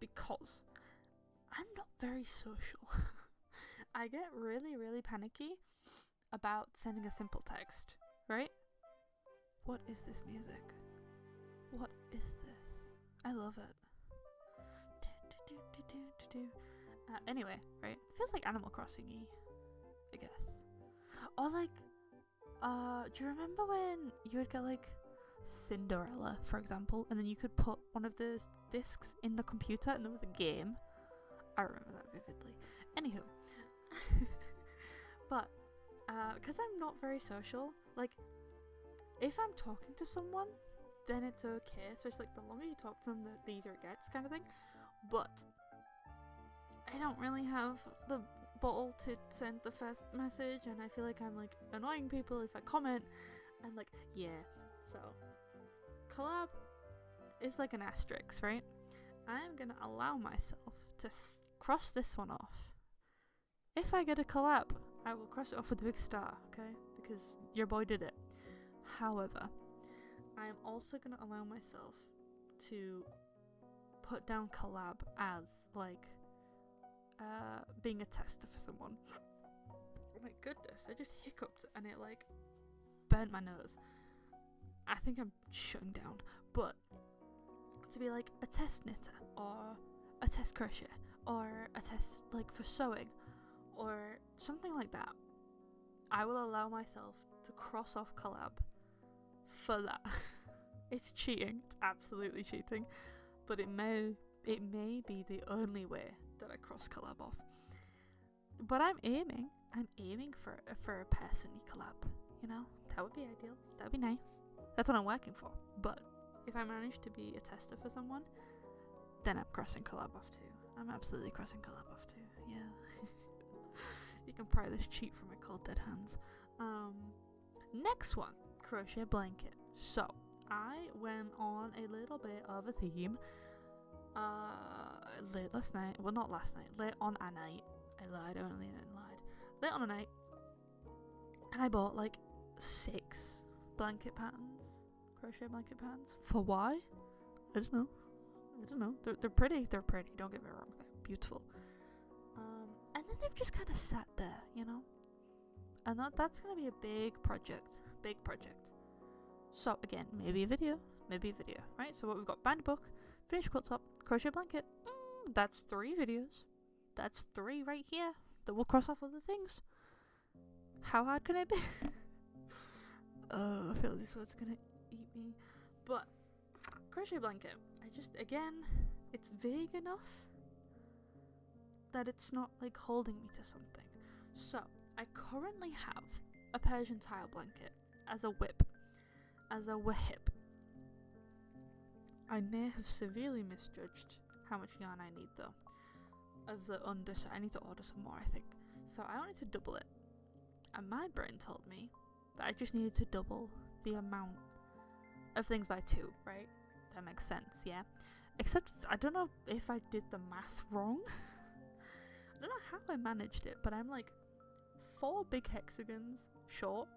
because I'm not very social. I get really, really panicky about sending a simple text, right? What is this music? What is this? I love it. Anyway, right? It feels like Animal Crossing-y, I guess. Or like, do you remember when you would get like Cinderella, for example, and then you could put one of the discs in the computer and there was a game? I remember that vividly. Anywho, but because I'm not very social, like if I'm talking to someone, then it's okay, especially like the longer you talk to them, the easier it gets, kind of thing. But I don't really have the bottle to send the first message, and I feel like I'm like annoying people if I comment. I'm like, yeah. So collab is like an asterisk, right? I'm gonna allow myself to cross this one off. If I get a collab, I will cross it off with a big star, okay? Because your boy did it. However, I am also gonna allow myself to put down collab as like being a tester for someone. Oh my goodness, I just hiccuped and it like burnt my nose. I think I'm shutting down. But to be like a test knitter or a test crochet or a test like for sewing or something like that, I will allow myself to cross off collab for that. It's cheating. It's absolutely cheating. But it may be the only way that I cross collab off. But I'm aiming for a person-y collab, you know? That would be ideal. That would be nice. That's what I'm working for. But if I manage to be a tester for someone, then I'm crossing collab off too. I'm absolutely crossing collab off too. Yeah. You can pry this cheat from my cold dead hands. Next one, crochet blanket. So I went on a little bit of a theme late last night. Well, not last night. Late on a night. I lied. I only lied. Late on a night, and I bought like 6 blanket patterns, crochet blanket patterns. For why? I don't know. They're pretty. They're pretty. Don't get me wrong. They're beautiful. And then they've just kind of sat there, you know. And that's gonna be a big project. Big project. So again, maybe a video, right? So what we've got: bind a book, finish quilt top, crochet blanket. That's 3 videos. That's 3 right here that will cross off other things. How hard can it be? Oh, I feel this one's gonna eat me. But crochet blanket, again, it's vague enough that it's not like holding me to something. So I currently have a Persian tile blanket as a whip. I may have severely misjudged how much yarn I need though. Of the underside, I need to order some more, I think. So I wanted to double it. And my brain told me that I just needed to double the amount of things by 2, right? That makes sense, yeah? Except I don't know if I did the math wrong. I don't know how I managed it, but I'm like 4 big hexagons short.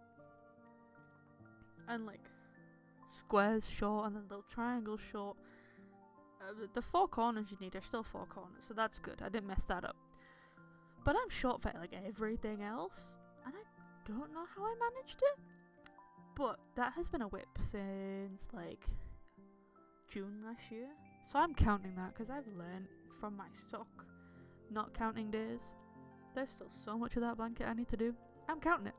And like squares short, and then little triangles short. The 4 corners you need are still 4 corners, so that's good. I didn't mess that up. but I'm short for like everything else, and I don't know how I managed it. But that has been a whip since like June last year, so I'm counting that because I've learned from my stock not counting days. There's still so much of that blanket I need to do. I'm counting it.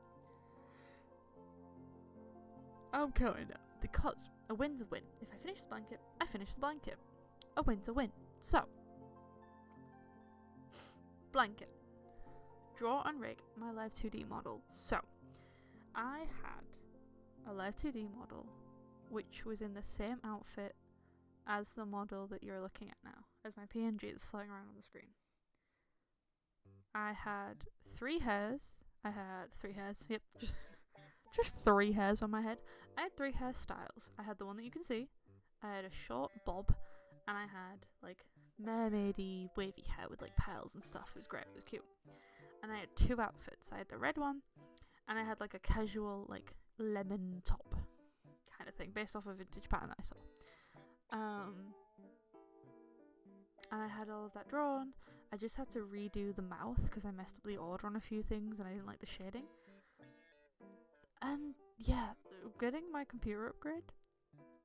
I'm counting it because a win's a win. If I finish the blanket, I finish the blanket. A win's a win. So, blanket. Draw and rig my live 2D model. So, I had a live 2D model which was in the same outfit as the model that you're looking at now, as my PNG that's flying around on the screen. I had 3 hairs. Yep, just 3 hairs on my head. I had 3 hairstyles. I had the one that you can see. I had a short bob, and I had like mermaidy wavy hair with like pearls and stuff. It was great. It was cute. And I had 2 outfits. I had the red one, and I had like a casual like lemon top kind of thing based off a vintage pattern that I saw. And I had all of that drawn. I just had to redo the mouth because I messed up the order on a few things and I didn't like the shading. And yeah, getting my computer upgrade,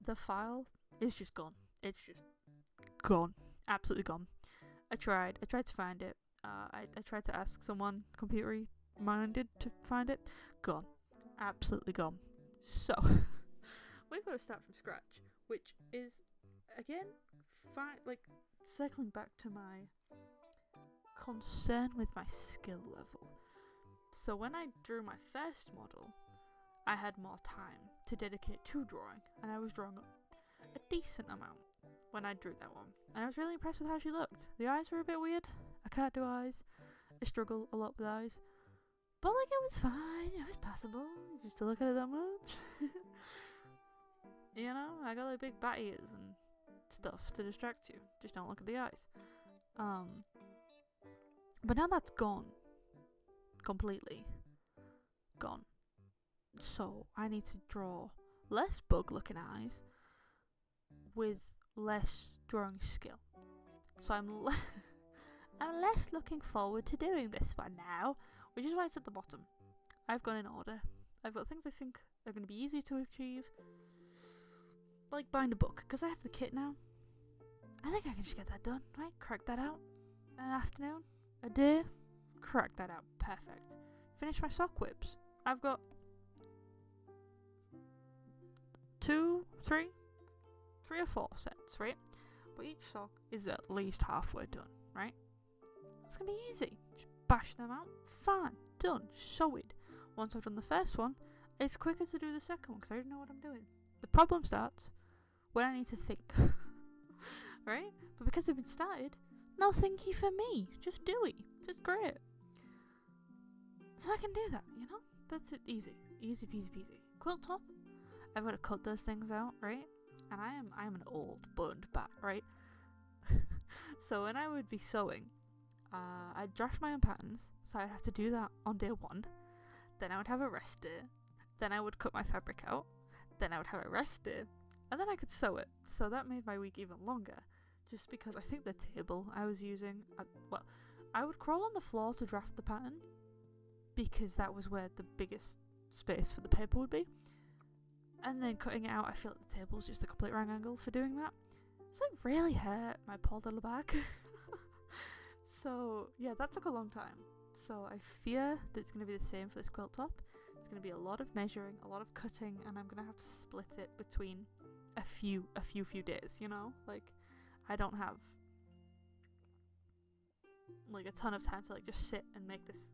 the file is just gone. It's just gone. Absolutely gone. I tried to find it. I tried to ask someone computer minded to find it. Gone. Absolutely gone. So, we've got to start from scratch, which is, again, like, circling back to my concern with my skill level. So when I drew my first model, I had more time to dedicate to drawing, and I was drawing a decent amount when I drew that one. And I was really impressed with how she looked. The eyes were a bit weird. I can't do eyes. I struggle a lot with eyes. But like, it was fine. It was passable. Just to look at it that much. You know, I got like big bat ears and stuff to distract you. Just don't look at the eyes. But now that's gone. Completely gone. So I need to draw less bug looking eyes with less drawing skill. So I'm less looking forward to doing this one now, which is why it's at the bottom. I've gone in order. I've got things I think are going to be easy to achieve, like bind a book, because I have the kit now. I think I can just get that done, right? Crack that out in an afternoon, a day, crack that out, perfect. Finish my sock whips. I've got 3 or 4 sets, right? But each sock is at least halfway done, right? It's gonna be easy. Just bash them out, fine, done, sewed. Once I've done the first one, it's quicker to do the second one because I already know what I'm doing. The problem starts when I need to think, right? But because they've been started, no thinky for me, just doey. Just great. So I can do that, you know? That's it, easy peasy peasy. Quilt top, I've got to cut those things out, right? And I'm an old burned bat, right? So when I would be sewing, I'd draft my own patterns, so I'd have to do that on day 1. Then I would have a rest day. Then I would cut my fabric out. Then I would have a rest day. And then I could sew it. So that made my week even longer. Just because I think the table I was using, I would crawl on the floor to draft the pattern, because that was where the biggest space for the paper would be. And then cutting it out, I feel like the table was just a complete wrong angle for doing that. So it really hurt my poor little back. So yeah, that took a long time. So I fear that it's going to be the same for this quilt top. It's going to be a lot of measuring, a lot of cutting, and I'm going to have to split it between a few days, you know? Like, I don't have like a ton of time to like just sit and make this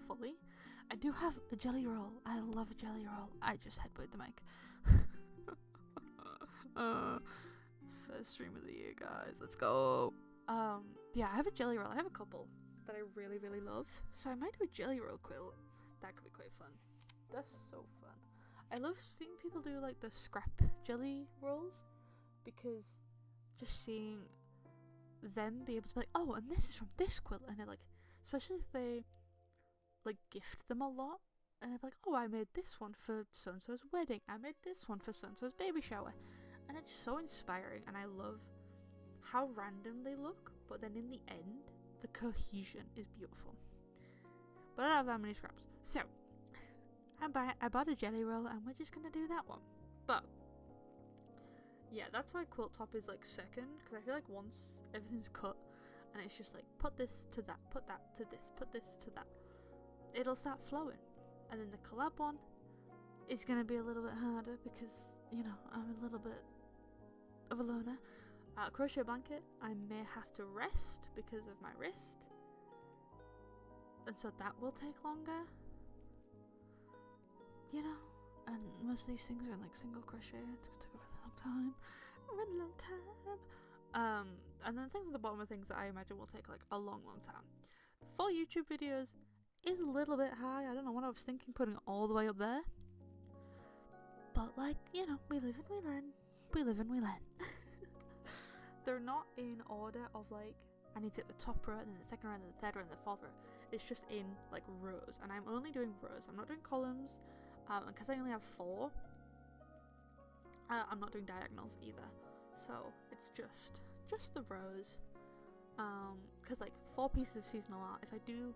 fully. I do have a jelly roll. I love a jelly roll. I just headbutted the mic. First stream of the year, guys. Let's go. Yeah, I have a jelly roll. I have a couple that I really, really love. So I might do a jelly roll quilt. That could be quite fun. That's so fun. I love seeing people do like the scrap jelly rolls, because just seeing them be able to be like, oh, and this is from this quilt, and it like, especially if they like gift them a lot, and I'm like, oh, I made this one for so-and-so's wedding, I made this one for so-and-so's baby shower, and it's so inspiring. And I love how random they look, but then in the end the cohesion is beautiful. but I don't have that many scraps. So I bought a jelly roll, and we're just gonna do that one. But yeah, that's why quilt top is like second, because I feel like once everything's cut and it's just like put this to that, put that to this, put this to that, it'll start flowing. And then the collab one is gonna be a little bit harder because, you know, I'm a little bit of a loner. Crochet blanket, I may have to rest because of my wrist, and so that will take longer, you know. And most of these things are in like single crochet. It's gonna take a really long time, and then things at the bottom are things that I imagine will take like a long time. For YouTube videos is a little bit high. I don't know what I was thinking putting it all the way up there, but like, you know, we live and we learn. We live and we learn. They're not in order of like, I need to hit the top row, and then the second row, and then the third row, and the fourth row. It's just in like rows, and I'm only doing rows. I'm not doing columns, and because I only have 4, I'm not doing diagonals either. So it's just the rows. Because like 4 pieces of seasonal art, if I do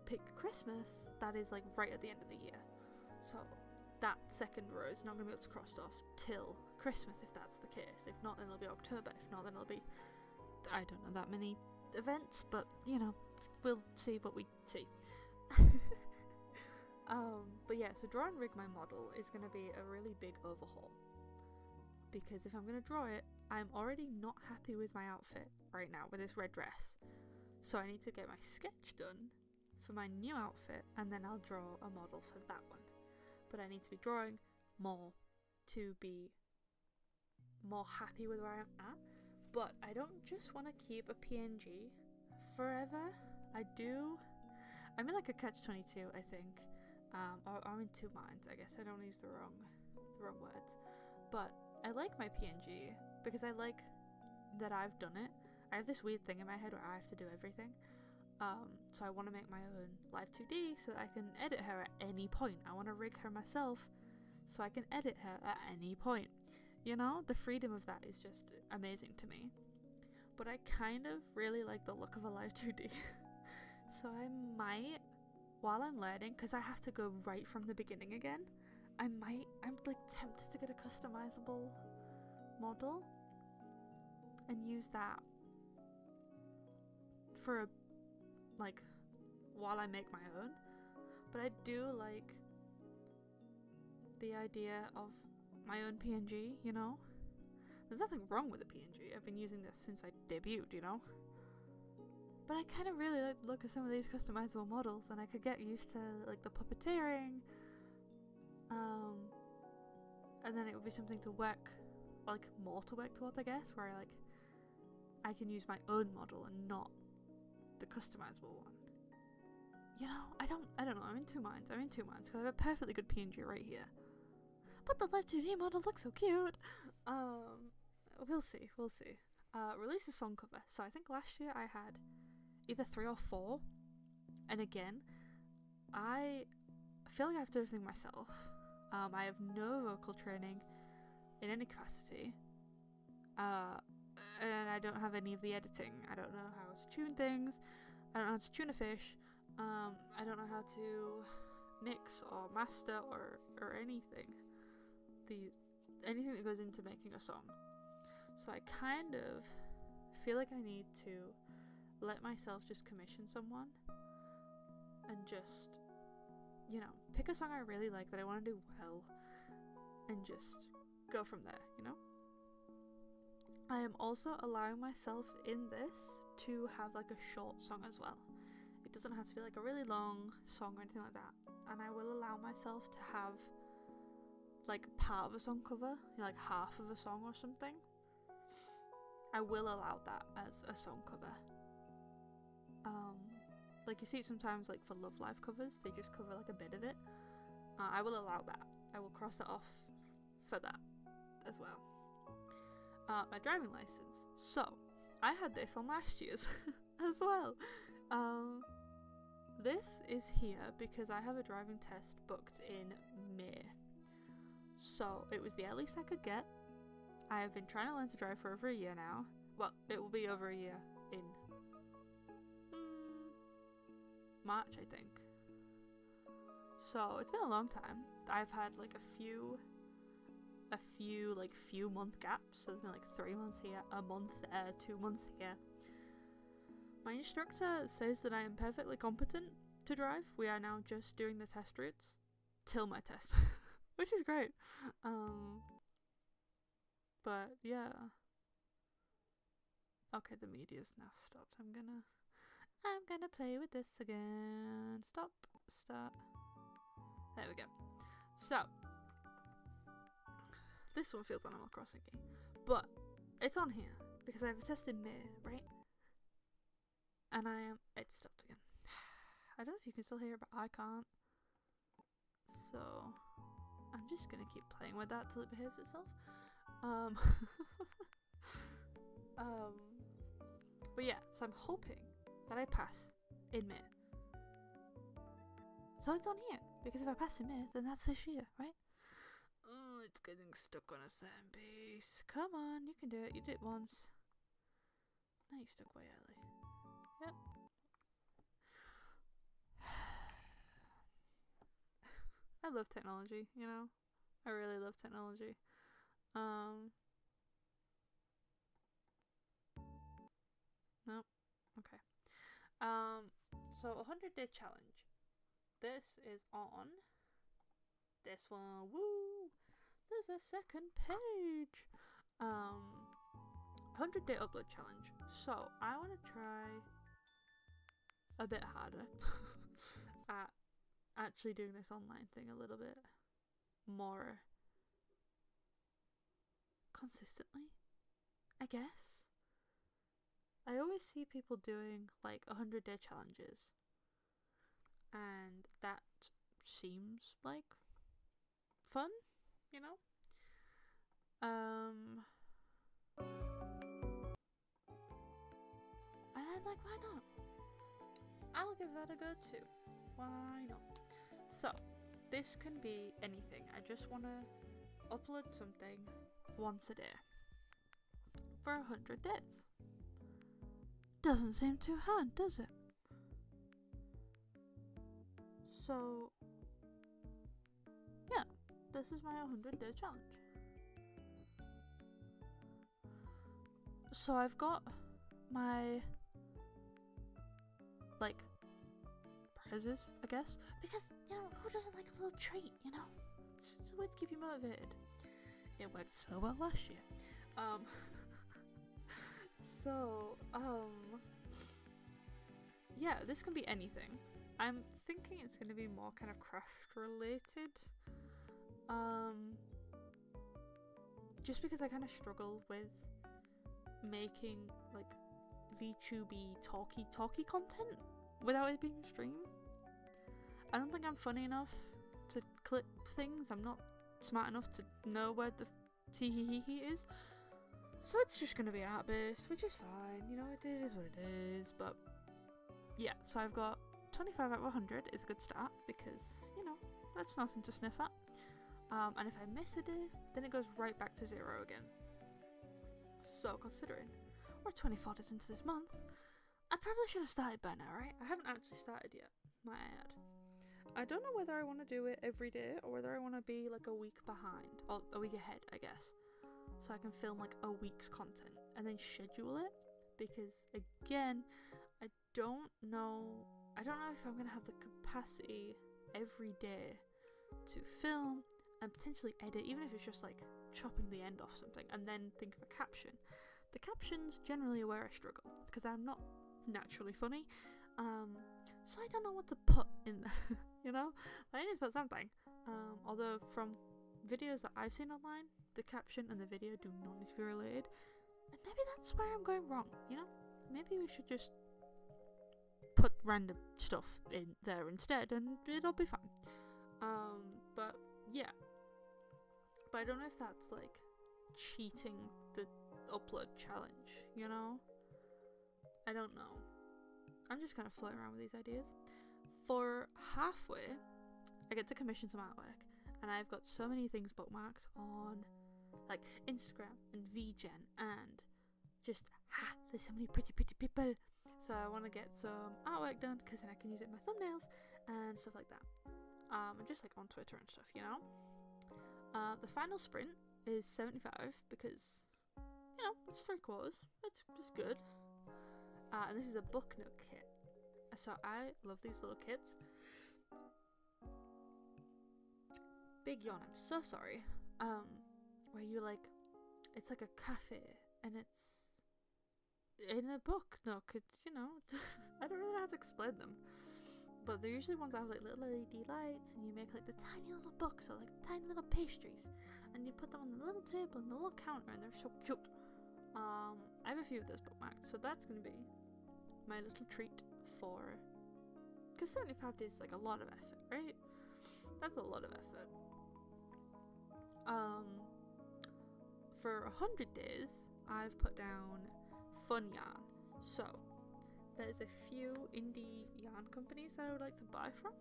pick Christmas, that is like right at the end of the year. So that second row is not going to be able to cross off till Christmas if that's the case. If not, then it'll be October. If not, then it'll be, I don't know that many events, but you know, we'll see what we see. But yeah, so draw and rig my model is going to be a really big overhaul, because if I'm going to draw it, I'm already not happy with my outfit right now with this red dress. So I need to get my sketch done for my new outfit, and then I'll draw a model for that one. But I need to be drawing more to be more happy with where I'm at. But I don't just want to keep a PNG forever. I'm in like a catch-22, I think. Or I'm in 2 minds, I guess. I don't use the wrong words. But I like my PNG because I like that I've done it. I have this weird thing in my head where I have to do everything. So I want to make my own live 2D so that I can edit her at any point. I want to rig her myself so I can edit her at any point. You know, the freedom of that is just amazing to me. But I kind of really like the look of a live 2D. So I might, while I'm learning, because I have to go right from the beginning again, I'm like tempted to get a customizable model and use that for a, like, while I make my own. But I do like the idea of my own PNG, you know? There's nothing wrong with the PNG. I've been using this since I debuted, you know? But I kind of really like the look of some of these customizable models, and I could get used to like the puppeteering, and then it would be something to work, like more to work towards, I guess, where I can use my own model and not the customizable one. You know, I don't know, I'm in 2 minds, because I have a perfectly good PNG right here. But the live 2D model looks so cute! We'll see. Release a song cover. So I think last year I had either 3 or 4. And again, I feel like I have to do everything myself. I have no vocal training in any capacity. And I don't have any of the editing. I don't know how to tune things. I don't know how to tune a fish. I don't know how to mix or master or anything. Anything that goes into making a song. So I kind of feel like I need to let myself just commission someone and just, you know, pick a song I really like that I want to do well and just go from there, you know? I am also allowing myself in this to have like a short song as well. It doesn't have to be like a really long song or anything like that. And I will allow myself to have like part of a song cover, you know, like half of a song or something. I will allow that as a song cover. Like you see it sometimes like for Love Live covers, they just cover like a bit of it. I will allow that. I will cross it off for that as well. My driving license. So, I had this on last year's as well. This is here because I have a driving test booked in May. So, it was the earliest I could get. I have been trying to learn to drive for over a year now. Well, it will be over a year in March, I think. So it's been a long time. I've had like a few month gaps. So there's been like 3 months here, a month there, 2 months here. My instructor says that I am perfectly competent to drive. We are now just doing the test routes till my test, which is great. But yeah. Okay, the media's now stopped. I'm gonna play with this again. Stop. Start. There we go. So this one feels Animal Crossing-y, but it's on here because I have a test in May, right? And it stopped again. I don't know if you can still hear it, but I can't. So I'm just gonna keep playing with that till it behaves itself. But yeah, so I'm hoping that I pass in May. So it's on here, because if I pass in May, then that's this year, right? Oh, it's getting stuck on a certain base. Come on, you can do it. You did it once. Now you're stuck way early. Yep. I love technology, you know? I really love technology. No. Okay. So 100-day challenge. This is on this one. Woo! There's a second page. 100-day upload challenge. So I want to try a bit harder at actually doing this online thing a little bit more consistently, I guess. I always see people doing like 100-day challenges, and that seems like fun, you know? And I'm like, why not? I'll give that a go too. Why not? So, this can be anything. I just want to upload something once a day for 100 days. Doesn't seem too hard, does it? So, yeah, this is my 100-day challenge. So I've got my, like, prizes, I guess, because, you know, who doesn't like a little treat, you know? It's a way to keep you motivated. It worked so well last year. Yeah, this can be anything. I'm thinking it's going to be more kind of craft related. Just because I kind of struggle with making like VTuber talky content without it being a stream. I don't think I'm funny enough to clip things. I'm not smart enough to know where the tee is. So it's just going to be art based, which is fine. You know, it is what it is. But yeah, so I've got 25 out of 100 is a good start because, you know, that's nothing to sniff at. And if I miss a day, then it goes right back to 0 again. So considering we're 24 days into this month, I probably should have started by now, right? I haven't actually started yet. My ad. I don't know whether I want to do it every day or whether I want to be like a week behind or a week ahead, I guess. So I can film like a week's content and then schedule it, because again, I don't know if I'm gonna have the capacity every day to film and potentially edit, even if it's just like chopping the end off something and then think of a caption. The captions generally are where I struggle because I'm not naturally funny, so I don't know what to put in there. You know, I need to put something. Although from videos that I've seen online, the caption and the video do not need to be related, and maybe that's where I'm going wrong. You know, maybe we should just put random stuff in there instead, and it'll be fine. But yeah, but I don't know if that's like cheating the upload challenge. You know, I don't know. I'm just kind of floating around with these ideas. For halfway, I get to commission some artwork, and I've got so many things bookmarked on like Instagram and VGen, and just there's so many pretty people. So I want to get some artwork done because then I can use it in my thumbnails and stuff like that. And just like on Twitter and stuff, you know. The final sprint is 75 because, you know, it's 3/4. It's just good. And this is a book nook kit. So I love these little kits. Big yawn, I'm so sorry. Where you like, it's like a cafe and it's in a book nook. It's, you know, I don't really know how to explain them. But they're usually ones that have like little LED lights, and you make like the tiny little books or like tiny little pastries, and you put them on the little table and the little counter, and they're so cute. I have a few of those bookmarks, so that's gonna be my little treat for, because 75 days is like a lot of effort, right? That's a lot of effort. For 100 days, I've put down fun yarn. So there's a few indie yarn companies that I would like to buy from,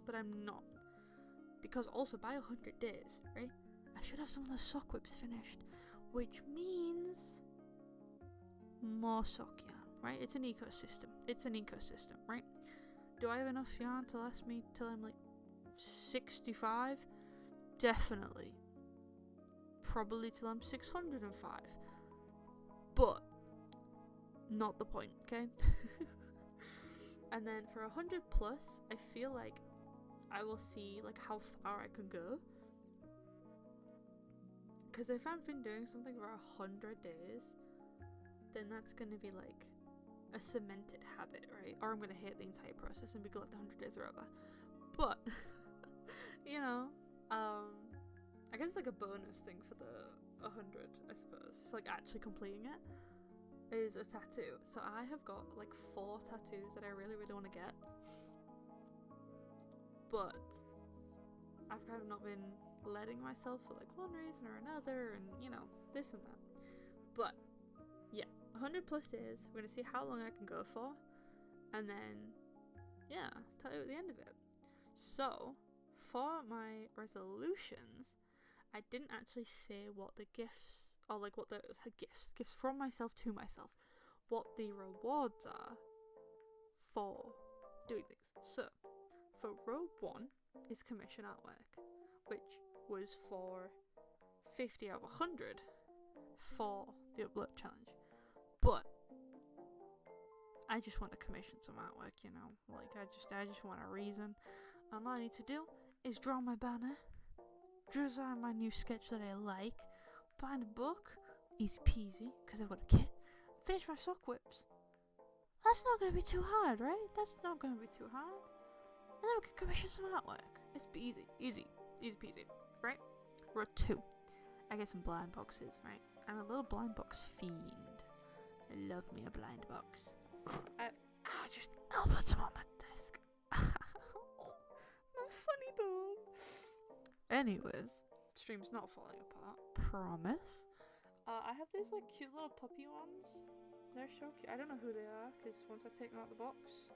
but I'm not. Because also by 100 days, right, I should have some of the sock whips finished, which means more sock yarn, right? It's an ecosystem. It's an ecosystem, right? Do I have enough yarn to last me till I'm like 65? Definitely. Probably till I'm 605. But not the point, okay? And then for 100 plus, I feel like I will see like how far I can go. Because if I've been doing something for 100 days, then that's gonna be like a cemented habit, right? Or I'm gonna hate the entire process and be glad the 100 days are over. But you know, I guess it's like a bonus thing for the 100, I suppose, for like actually completing it, is a tattoo. So I have got like 4 tattoos that I really, really want to get, but I've kind of not been letting myself for like one reason or another, and you know, this and that. But yeah, 100 plus days, we're gonna see how long I can go for, and then yeah, tattoo at the end of it. So for my resolutions, I didn't actually say what the gifts, or like what the gifts from myself to myself, what the rewards are for doing things. So for row 1 is commission artwork, which was for 50 out of 100 for the upload challenge. But I just want to commission some artwork, you know, like I just want a reason. And all I need to do is draw my banner, design my new sketch that I like, find a book, easy peasy, because I've got a kit, finish my sock whips. That's not going to be too hard, right? That's not going to be too hard. And then we can commission some artwork. It's easy peasy, right? Row 2. I get some blind boxes, right? I'm a little blind box fiend. I love me a blind box. I just elbowed some on my desk. My funny bone. Anyways, stream's not falling apart, promise. I have these like cute little puppy ones. They're so cute. I don't know who they are, because once I take them out of the box,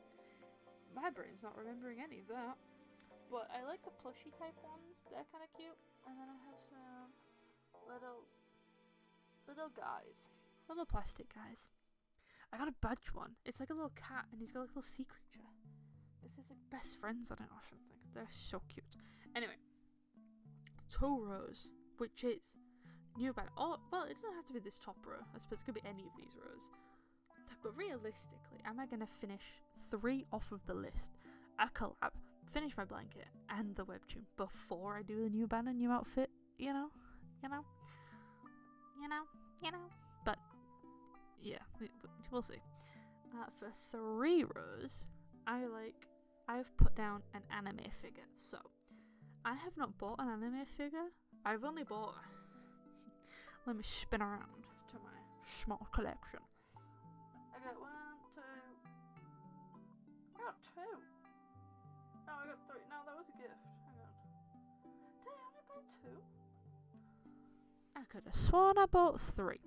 my brain's not remembering any of that. But I like the plushy type ones. They're kind of cute. And then I have some little guys, little plastic guys. I got a badge one. It's like a little cat, and he's got like a little sea creature. It says like best friends on it or something. They're so cute. Anyway, 2 rows, which is new banner. Oh, well, it doesn't have to be this top row. I suppose it could be any of these rows. But realistically, am I going to finish 3 off of the list? A collab, finish my blanket, and the webtoon before I do the new banner, new outfit? You know? But yeah, we'll see. For 3 rows, I've put down an anime figure. So I have not bought an anime figure. I've only bought. Let me spin around to my small collection. I got 1, 2. I got 2. No, I got 3. No, that was a gift. Hang on. Did I only buy 2? I could have sworn I bought 3.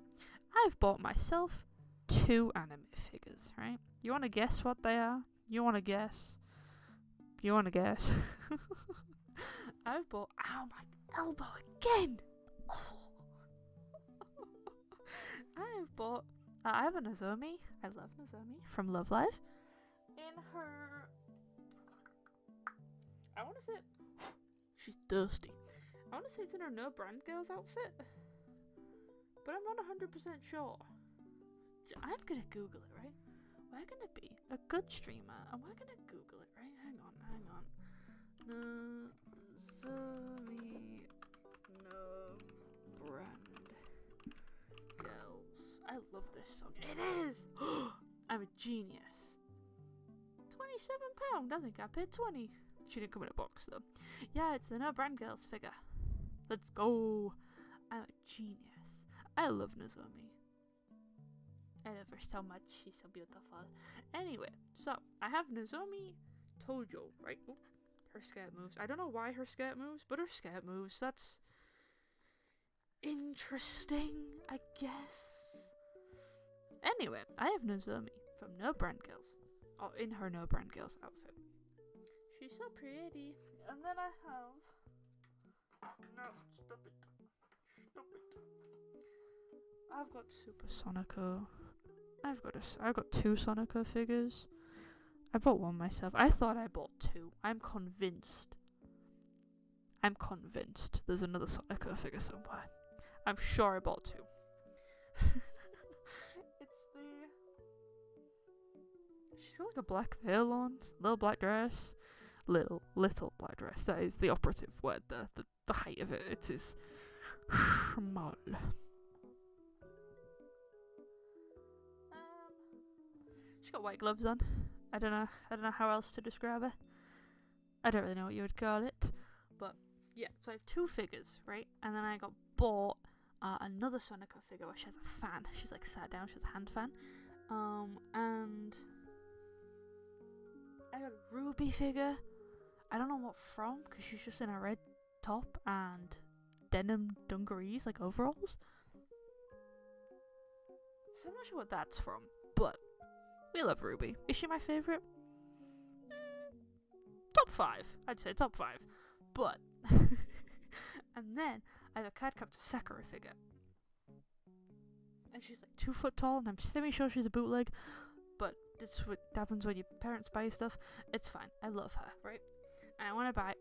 I've bought myself 2 anime figures, right? You want to guess what they are? You want to guess? I've bought. Ow, my elbow again! Oh. I have bought I have a Nozomi. I love Nozomi from Love Live. In her, I want to say, she's thirsty. I want to say it's in her No Brand Girls outfit, but I'm not 100% sure. I'm gonna Google it, right? We're gonna be a good streamer, and we're gonna Google it, right? Hang on. Nozomi No Brand Girls. I love this song. It is! I'm a genius. £27. I think I paid 20. She didn't come in a box though. Yeah, it's the No Brand Girls figure. Let's go. I'm a genius. I love Nozomi. I love her so much. She's so beautiful. Anyway, so I have Nozomi Tojo, right? Oop, her skirt moves. I don't know why her skirt moves, but her skirt moves. That's interesting, I guess. Anyway, I have Nozomi from No Brand Girls. Oh, in her No Brand Girls outfit. She's so pretty. And then I have... No, stop it. Stop it. I've got Super Sonico. I've got 2 Sonico figures. I bought one myself. I thought I bought 2. I'm convinced there's another Sonico figure somewhere. I'm sure I bought 2. It's the... She's got like a black veil on, little black dress. Little black dress. That is the operative word there. The height of it. It is small. She's got white gloves on. I don't know how else to describe her. I don't really know what you would call it. But yeah, so I have 2 figures, right? And then I got bought another Sonico figure where she has a fan. She's like sat down, she has a hand fan. And I got a Ruby figure. I don't know what from, because she's just in a red top and denim dungarees, like overalls. So I'm not sure what that's from, but we love Ruby. Is she my favourite? Top 5. I'd say top 5. But, and then I have a Cardcaptor Sakura figure. And she's like 2 foot tall, and I'm semi-sure she's a bootleg, but that's what happens when your parents buy you stuff. It's fine. I love her, right? And I want to buy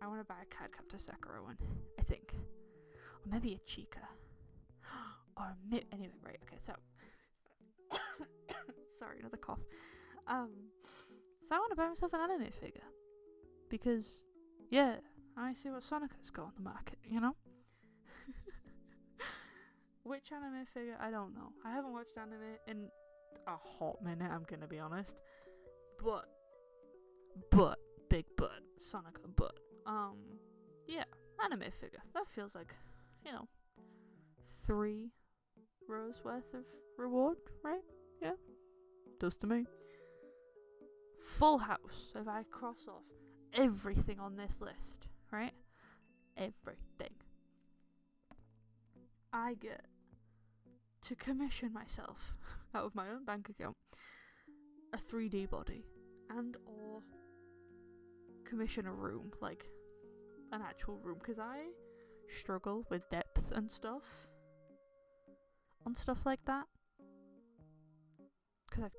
I want to buy a Cardcaptor Sakura one, I think. Or maybe a Chica. Anyway, right, okay, so. Sorry, another cough. So I want to buy myself an anime figure. Because, yeah, I see what Sonica's got on the market, you know? Which anime figure? I don't know. I haven't watched anime in a hot minute, I'm gonna be honest. But, big butt, Sonica butt. Yeah, anime figure. That feels like, 3 rows worth of reward, right? Yeah, does to me. Full house. So if I cross off everything on this list, right? Everything. I get to commission myself out of my own bank account a 3D body and or commission a room, like an actual room, because I struggle with depth and stuff on stuff like that, because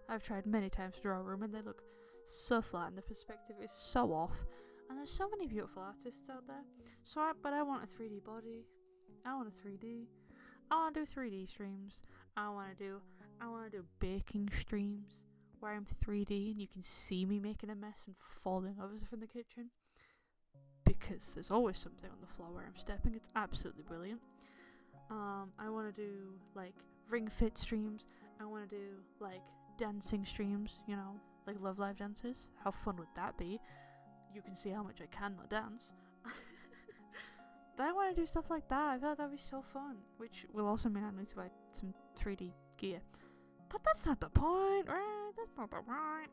I've tried many times to draw a room and they look so flat and the perspective is so off, and there's so many beautiful artists out there. But I want a 3D body. I want a 3D. I want to do 3D streams. I want to do baking streams where I'm 3D and you can see me making a mess and falling over from the kitchen, because there's always something on the floor where I'm stepping. It's absolutely brilliant. I want to do like ring fit streams. I want to do like dancing streams, like Love Live dances. How fun would that be? You can see how much I cannot dance. But I want to do stuff like that. I feel like that'd be so fun, which will also mean I need to buy some 3D gear. But that's not the point, right? That's not the point.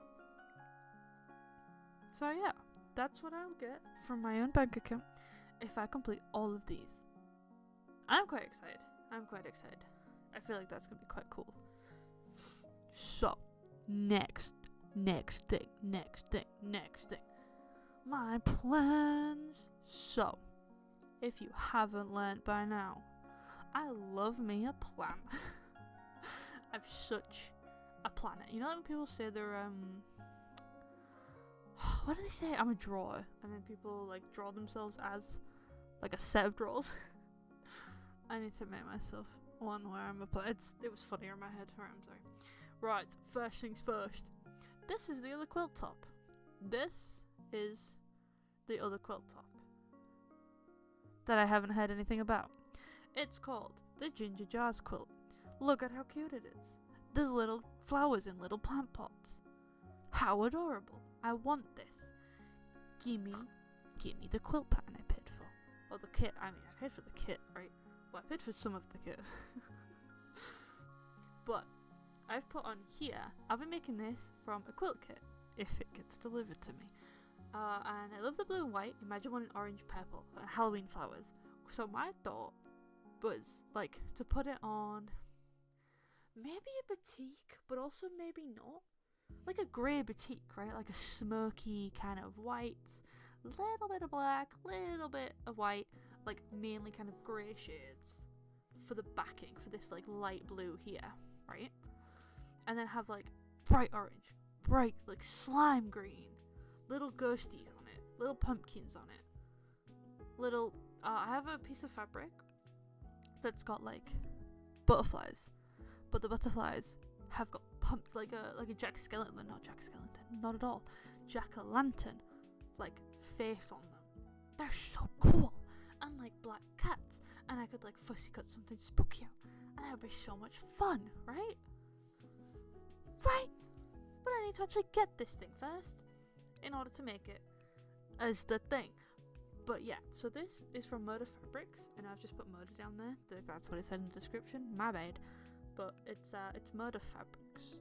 So yeah, that's what I'll get from my own bank account if I complete all of these. I'm quite excited. I feel like that's gonna be quite cool. So, next thing. My plans. So, if you haven't learned by now, I love me a plan. I've such a planet. You know, like when people say they're what do they say? I'm a drawer, and then people like draw themselves as like a set of drawers. I need to make myself one where I'm a planet. It was funnier in my head. Alright, I'm sorry. Right, first things first. This is the other quilt top. This is the other quilt top that I haven't heard anything about. It's called the Ginger Jars quilt. Look at how cute it is. There's little flowers in little plant pots. How adorable. I want this. Gimme the quilt pattern I paid for. Or the kit. I paid for the kit, right? Well, I paid for some of the kit. But I've put on here, I've been making this from a quilt kit, if it gets delivered to me. And I love the blue and white. Imagine one in orange purple and Halloween flowers. So my thought was like to put it on maybe a batik, but also maybe not. Like a grey batik, right? Like a smoky kind of white, little bit of black, little bit of white, like mainly kind of grey shades for the backing, for this like light blue here, right? And then have like bright orange, bright like slime green, little ghosties on it, little pumpkins on it, little, I have a piece of fabric that's got like butterflies, but the butterflies have got pumped like a Jack Skellington, not at all, Jack-o'-lantern like face on them. They're so cool, and like black cats, and I could like fussy cut something spooky out, and it would be so much fun, right? Right? But I need to actually get this thing first in order to make it as the thing. But yeah, so this is from Murder Fabrics, and I've just put Murder down there. That's what it said in the description. My bad. But it's Murder Fabrics.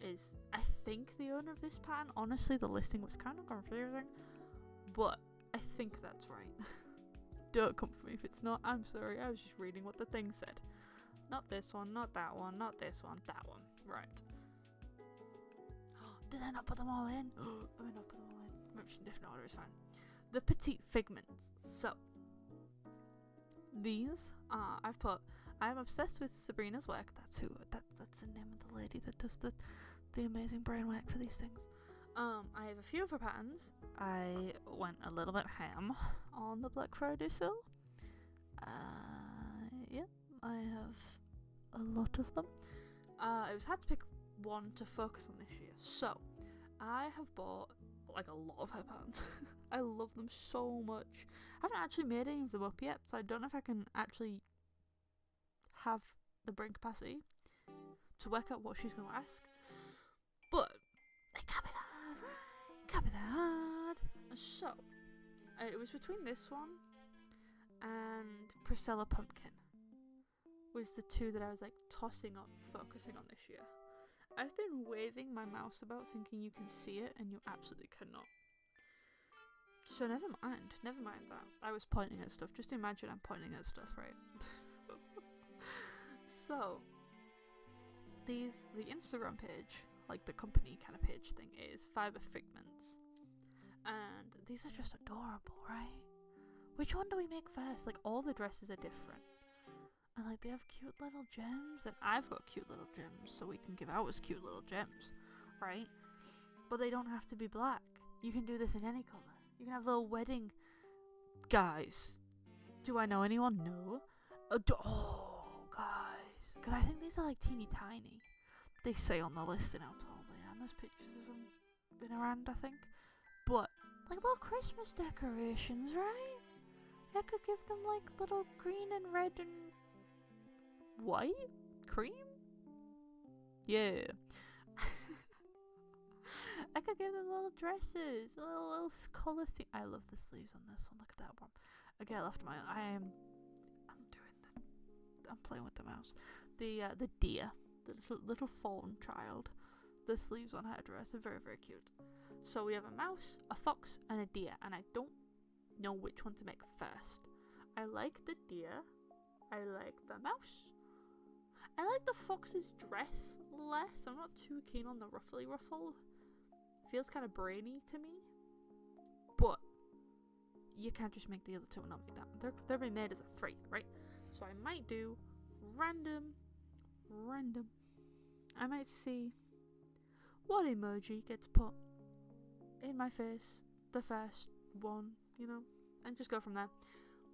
Is I think the owner of this pattern. Honestly, the listing was kind of confusing, but I think that's right. Don't come for me if it's not. I'm sorry. I was just reading what the thing said. Not this one, not that one, not this one, that one. Right. Did I not put them all in? I may not put them all in. Maybe in different order is fine. The petite figments. So these I'm obsessed with Sabrina's work. That's the name of the lady that does the amazing brain work for these things. I have a few of her patterns. I went a little bit ham on the Black Friday sale. Yep, I have a lot of them. It was hard to pick one to focus on this year, so I have bought like a lot of her patterns. I love them so much. I haven't actually made any of them up yet, so I don't know if I can actually have the brain capacity to work out what she's going to ask. But it can't be that hard, right? It can't be that hard. So it was between this one and Priscilla Pumpkin. Was the two that I was like tossing up, focusing on this year. I've been waving my mouse about thinking you can see it, and you absolutely cannot. So never mind that. I was pointing at stuff. Just imagine I'm pointing at stuff, right? So, the Instagram page, like the company kind of page thing, is Fiber Figments. And these are just adorable, right? Which one do we make first? Like, all the dresses are different. And like they have cute little gems, and I've got cute little gems, so we can give ours cute little gems, right? But they don't have to be black. You can do this in any colour. You can have little wedding guys. Do I know anyone? No. Oh, guys. Because I think these are like teeny tiny. They say on the listing how tall they are, and there's pictures of them been around, I think. But like little Christmas decorations, right? I could give them like little green and red and white? Cream? Yeah. I could give them little dresses, little colour thing. I love the sleeves on this one. Look at that one. Okay, I left my own. I'm playing with the mouse. The deer, the little fawn child. The sleeves on her dress are very, very cute. So we have a mouse, a fox, and a deer, and I don't know which one to make first. I like the deer. I like the mouse. I like the fox's dress less. I'm not too keen on the ruffly ruffle. Feels kind of brainy to me. But you can't just make the other two and not make that. They're being made as a 3, right? So I might do random random. I might see what emoji gets put in my face, the first one, you know, and just go from there.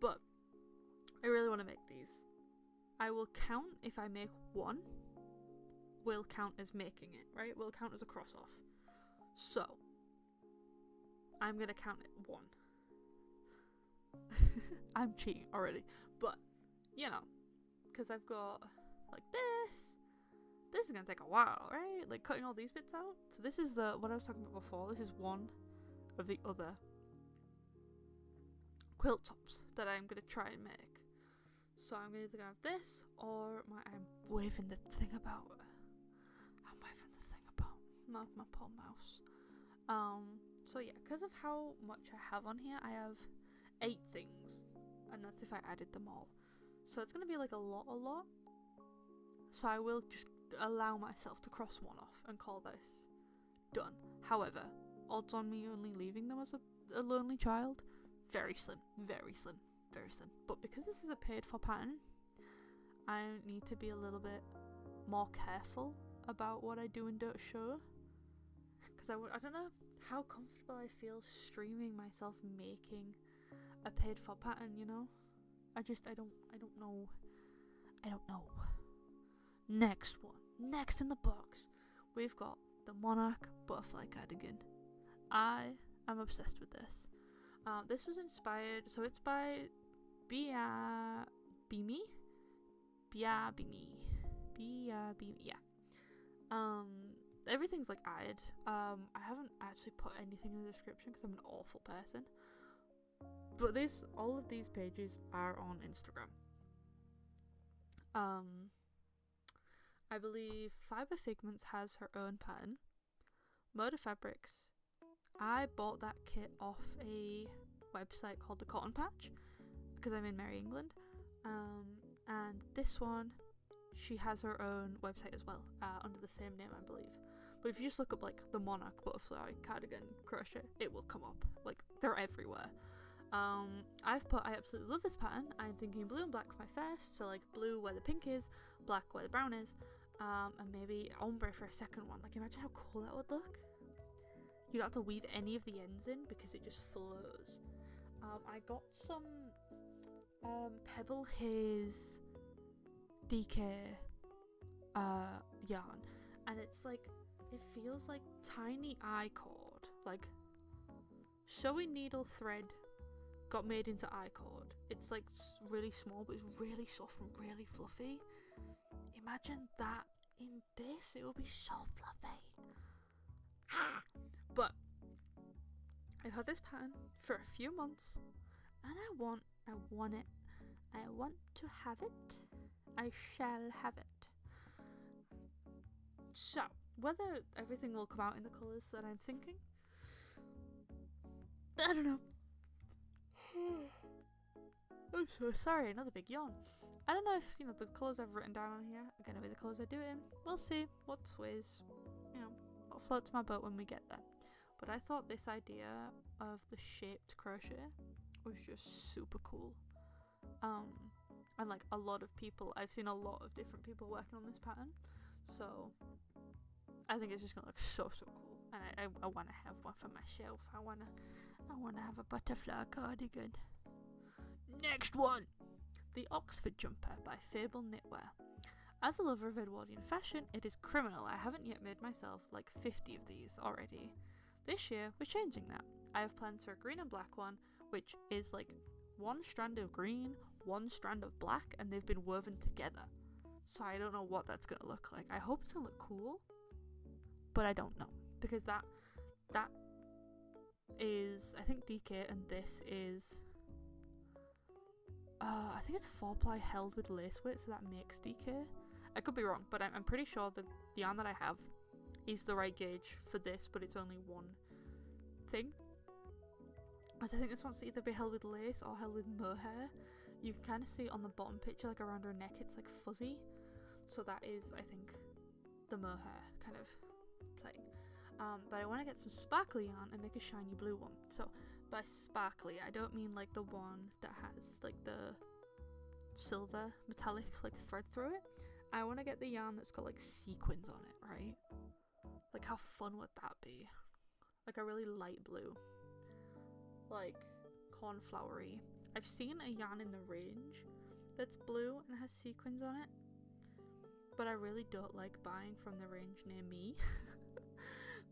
But I really want to make these. I will count if I make one, will count as making it, right? Will count as a cross off. So I'm gonna count it 1. I'm cheating already, but you know, because I've got like this is gonna take a while, right? Like cutting all these bits out. So this is what I was talking about before. This is one of the other quilt tops that I'm gonna try and make. So I'm either gonna have this or I'm waving the thing about. I'm waving the thing about. My poor mouse. So yeah, because of how much I have on here, I have 8 things, and that's if I added them all. So it's gonna be like a lot. So I will just allow myself to cross one off and call this done. However, odds on me only leaving them as a lonely child, very slim. But because this is a paid for pattern, I need to be a little bit more careful about what I do and don't show. Because I don't know how comfortable I feel streaming myself making a paid for pattern, you know? I don't know. Next one. Next in the box, we've got the Monarch Butterfly Cardigan. I am obsessed with this. This was inspired, so it's by Bimi, yeah. Everything's like eyed. I haven't actually put anything in the description because I'm an awful person. But all of these pages are on Instagram. I believe Fiber Figments has her own pattern. Moda Fabrics, I bought that kit off a website called the Cotton Patch because I'm in Merry England. And this one, she has her own website as well, under the same name, I believe. But if you just look up like the Monarch Butterfly Cardigan Crochet, it will come up. Like, they're everywhere. I absolutely love this pattern. I'm thinking blue and black for my first, so like blue where the pink is, black where the brown is, and maybe ombre for a second one. Like, imagine how cool that would look. You don't have to weave any of the ends in because it just flows. I got some Pebble Haze DK yarn, and it's like, it feels like tiny I-cord, like sewing needle thread got made into I-cord. It's like really small, but it's really soft and really fluffy. Imagine that in this, it will be so fluffy. But I've had this pattern for a few months, and I want it. I want to have it. I shall have it. So, whether everything will come out in the colours that I'm thinking, I don't know. I'm so sorry, another big yawn. I don't know if, the colours I've written down on here are going to be the colours I do it in. We'll see what sways, what floats my boat when we get there. But I thought this idea of the shaped crochet was just super cool. And like I've seen a lot of different people working on this pattern. So I think it's just going to look so cool. And I want to have one for myself. I want to have a butterfly cardigan. Next one! The Oxford Jumper by Fable Knitwear. As a lover of Edwardian fashion, it is criminal I haven't yet made myself like 50 of these already. This year, we're changing that. I have plans for a green and black one, which is like one strand of green, one strand of black, and they've been woven together. So I don't know what that's going to look like. I hope it's going to look cool, but I don't know. Because that is, I think DK, and this is, I think it's 4-ply held with lace weight, so that makes DK. I could be wrong, but I'm pretty sure the yarn that I have is the right gauge for this, but it's only one thing. As I think this wants to either be held with lace or held with mohair. You can kind of see on the bottom picture, like around her neck, it's like fuzzy. So that is, I think, the mohair kind of playing. But I want to get some sparkly yarn and make a shiny blue one. So by sparkly, I don't mean like the one that has like the silver metallic like thread through it. I want to get the yarn that's got like sequins on it, right? Like how fun would that be? Like a really light blue, like cornflowery. I've seen a yarn in the range that's blue and has sequins on it, but I really don't like buying from the range near me.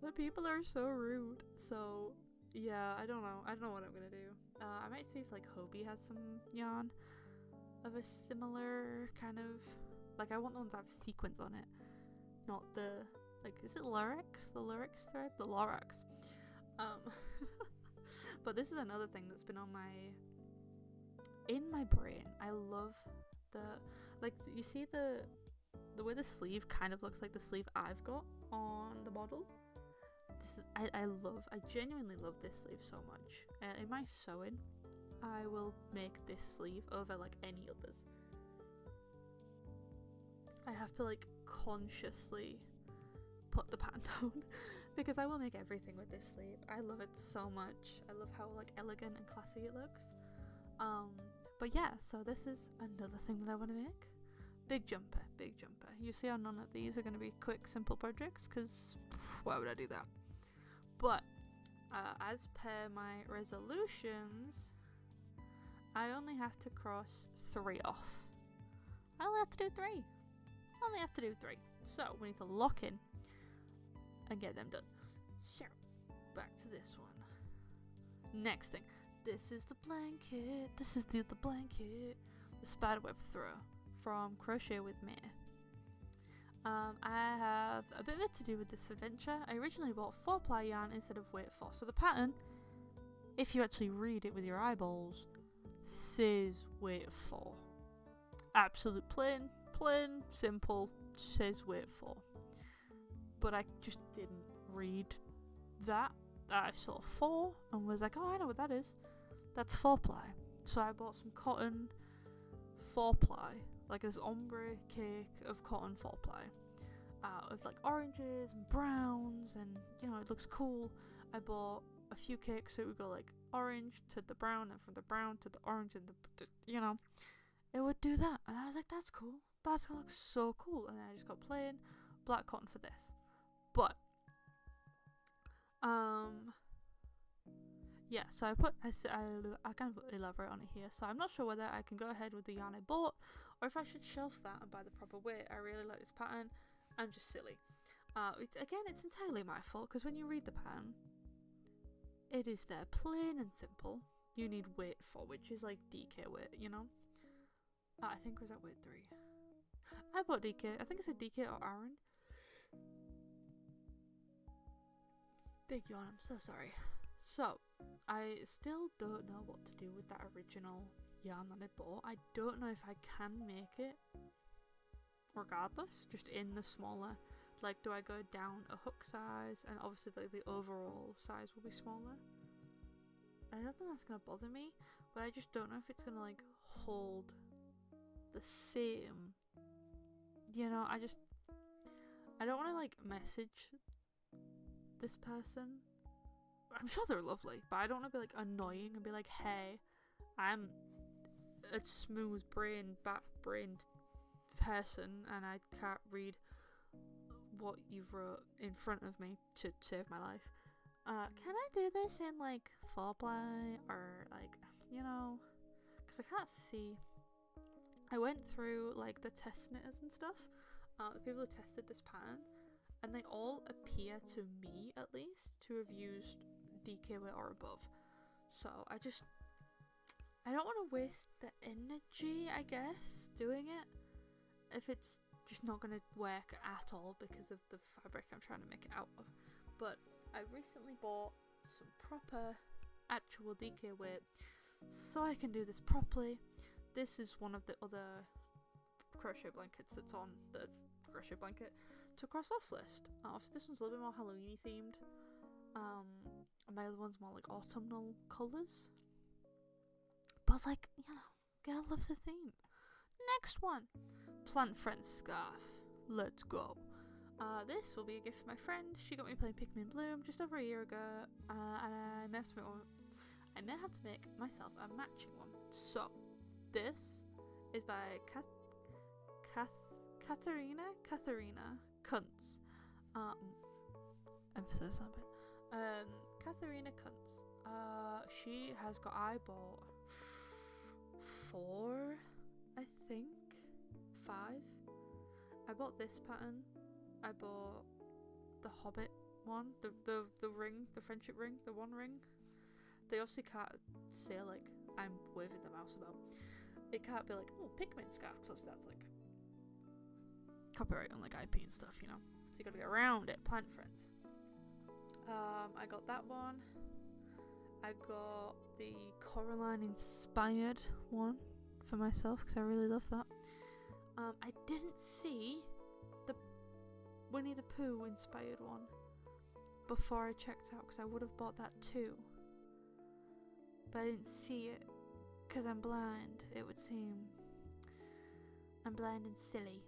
The people are so rude. So yeah, I don't know what I'm gonna do. I might see if like Hobie has some yarn of a similar kind of, like I want the ones that have sequins on it, not the, like, is it Lurex? The Lurex thread? The Lorax. But this is another thing that's been on in my brain. I love the, like, you see the way the sleeve kind of looks like the sleeve I've got on the model. This is, I genuinely love this sleeve so much. In my sewing, I will make this sleeve over like any others. I have to like consciously put the pattern down because I will make everything with this sleeve. I love it so much. I love how like elegant and classy it looks. But yeah, so this is another thing that I want to make. Big jumper, big jumper. You see how none of these are going to be quick, simple projects, because why would I do that? But as per my resolutions, I only have to cross 3 off. I only have to do 3. So we need to lock in and get them done. So back to this one. Next thing, this is the blanket. This is the blanket. The spiderweb throw from Crochet with Me. I have a bit of it to do with this adventure. I originally bought 4-ply yarn instead of weight 4. So the pattern, if you actually read it with your eyeballs, says weight 4. Absolute plain, simple, says weight 4. But I just didn't read that. I saw 4 and was like, oh, I know what that is. That's 4-ply. So I bought some cotton 4-ply, like this ombre cake of cotton 4-ply. With like oranges and browns, and you know, it looks cool. I bought a few cakes so it would go like orange to the brown, and from the brown to the orange, and the you know, it would do that. And I was like, that's cool. That's gonna look so cool. And then I just got plain black cotton for this. But yeah, so I kind of elaborate on it here. So I'm not sure whether I can go ahead with the yarn I bought, or if I should shelf that and buy the proper weight. I really like this pattern. I'm just silly. Again, it's entirely my fault, because when you read the pattern, it is there plain and simple. You need weight 4, which is like DK weight, you know. I think was that weight 3. I bought DK. I think it said DK or Aaron. Big yawn. I'm so sorry. So I still don't know what to do with that original yarn that I bought. I don't know if I can make it regardless, just in the smaller, like, do I go down a hook size, and obviously like the overall size will be smaller. I don't think that's gonna bother me, but I just don't know if it's gonna like hold the same, you know. I don't want to like message this person. I'm sure they're lovely, but I don't want to be like annoying and be like, hey, I'm a smooth brained, bat-brained person and I can't read what you've wrote in front of me to save my life. Can I do this in like 4-ply or like, you know, because I can't see. I went through like the test knitters and stuff, the people who tested this pattern, and they all appear to me at least to have used DK weight or above. So I don't want to waste the energy, I guess, doing it if it's just not going to work at all because of the fabric I'm trying to make it out of. But I recently bought some proper actual DK weight so I can do this properly. This is one of the other crochet blankets that's on the crochet blanket to cross off list. Obviously this one's a little bit more Halloween themed. And my other one's more like autumnal colours. But like, you know, girl loves the theme. Next one. Plant Friend Scarf. Let's go. This will be a gift for my friend. She got me playing Pikmin Bloom just over a year ago. And I may have to make myself a Katharina Kuntz. Emphasis on it. Katharina Kuntz. She has got, I bought 4, I think, 5. I bought this pattern. I bought the Hobbit one, the ring, the friendship ring, the one ring. They obviously can't say like I'm waving the mouse about. It can't be like, oh, Pikmin scarf, because that's like copyright on like IP and stuff, you know. So you gotta get around it. Plant friends. I got that one. I got the Coraline inspired one for myself because I really love that. I didn't see the Winnie the Pooh inspired one before I checked out because I would have bought that too. But I didn't see it because I'm blind, it would seem. I'm blind and silly.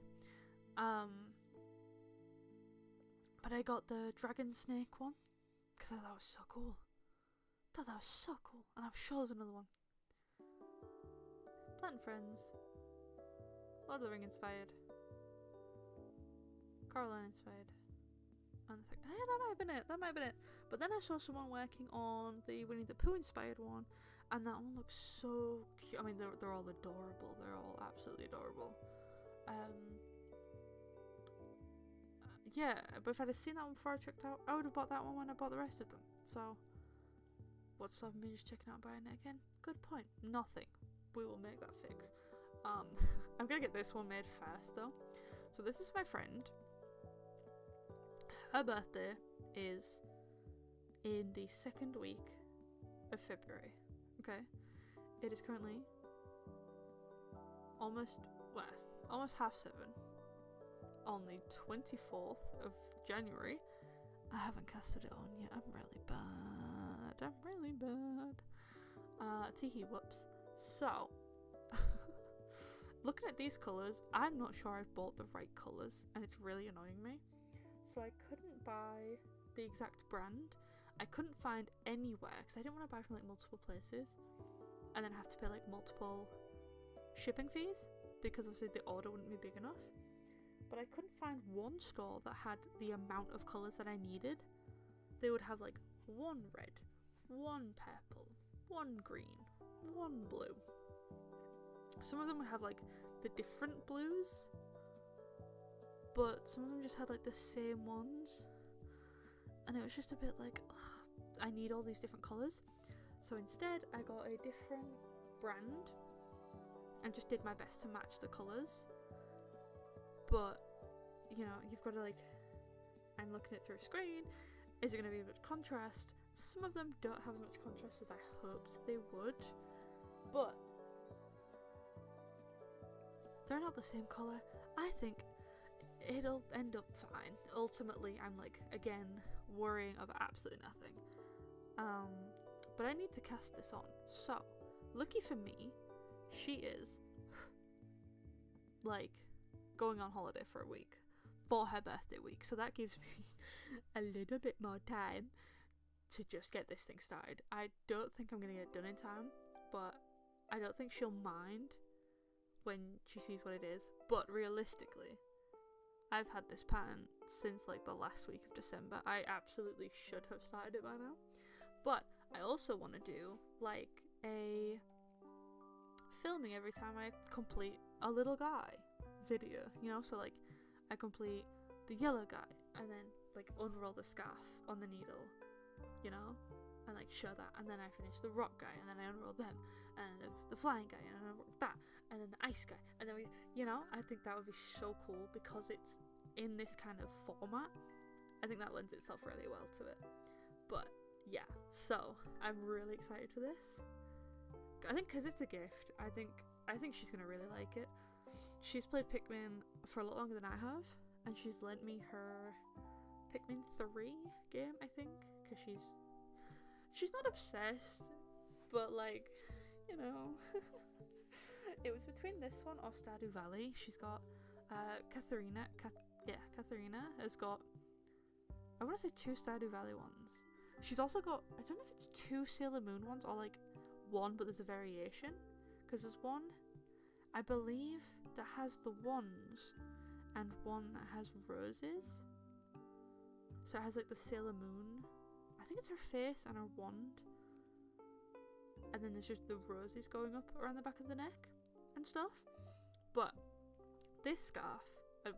But I got the dragon snake one because I thought that was so cool. I thought that was so cool. And I'm sure there's another one. Plant Friends. Lord of the Ring inspired. Coraline inspired. And I think, hey, that might have been it. That might have been it. But then I saw someone working on the Winnie the Pooh inspired one. And that one looks so cute. I mean, they're all adorable. They're all absolutely adorable. Yeah, but if I'd have seen that one before I checked out, I would have bought that one when I bought the rest of them. So, what's stopping me just checking out buying it again? Good point. Nothing. We will make that fix. I'm gonna get this one made first though. So this is my friend. Her birthday is in the 2nd week of February. Okay, it is currently almost 7:30 on the 24th of January. I haven't casted it on yet. I'm really bad. Teehee whoops. So, looking at these colours, I'm not sure I've bought the right colours, and it's really annoying me. So I couldn't buy the exact brand. I couldn't find anywhere, because I didn't want to buy from like multiple places, and then have to pay like multiple shipping fees, because obviously the order wouldn't be big enough. But I couldn't find one store that had the amount of colours that I needed. They would have like 1 red, 1 purple, 1 green, 1 blue. Some of them would have like the different blues, but some of them just had like the same ones. And it was just a bit like, ugh, I need all these different colours. So instead I got a different brand and just did my best to match the colours. But, you know, you've got to like, I'm looking at it through a screen, is it going to be a bit of contrast? Some of them don't have as much contrast as I hoped they would, but they're not the same colour. I think it'll end up fine. Ultimately, I'm like, again, worrying about absolutely nothing. But I need to cast this on. So, lucky for me, she is like going on holiday for a week for her birthday week, so that gives me a little bit more time to just get this thing started. I don't think I'm gonna get it done in time, but I don't think she'll mind when she sees what it is. But realistically, I've had this pattern since like the last week of December. I absolutely should have started it by now, but I also want to do like a filming every time I complete a little guy video, you know, so like I complete the yellow guy and then like unroll the scarf on the needle, you know, and like show that, and then I finish the rock guy and then I unroll them, and the flying guy and I unroll that, and then the ice guy, and then we, you know, I think that would be so cool because it's in this kind of format. I think that lends itself really well to it. But yeah, so I'm really excited for this. I think because it's a gift, I think she's gonna really like it. She's played Pikmin for a lot longer than I have, and she's lent me her Pikmin 3 game, I think, because she's not obsessed, but like, you know, it was between this one or Stardew Valley. She's got Katharina has got, I want to say 2 Stardew Valley ones. She's also got, I don't know if it's 2 Sailor Moon ones or like 1, but there's a variation, because there's one, I believe, that has the wands, and one that has roses. So it has like the Sailor Moon. I think it's her face and her wand. And then there's just the roses going up around the back of the neck and stuff. But this scarf,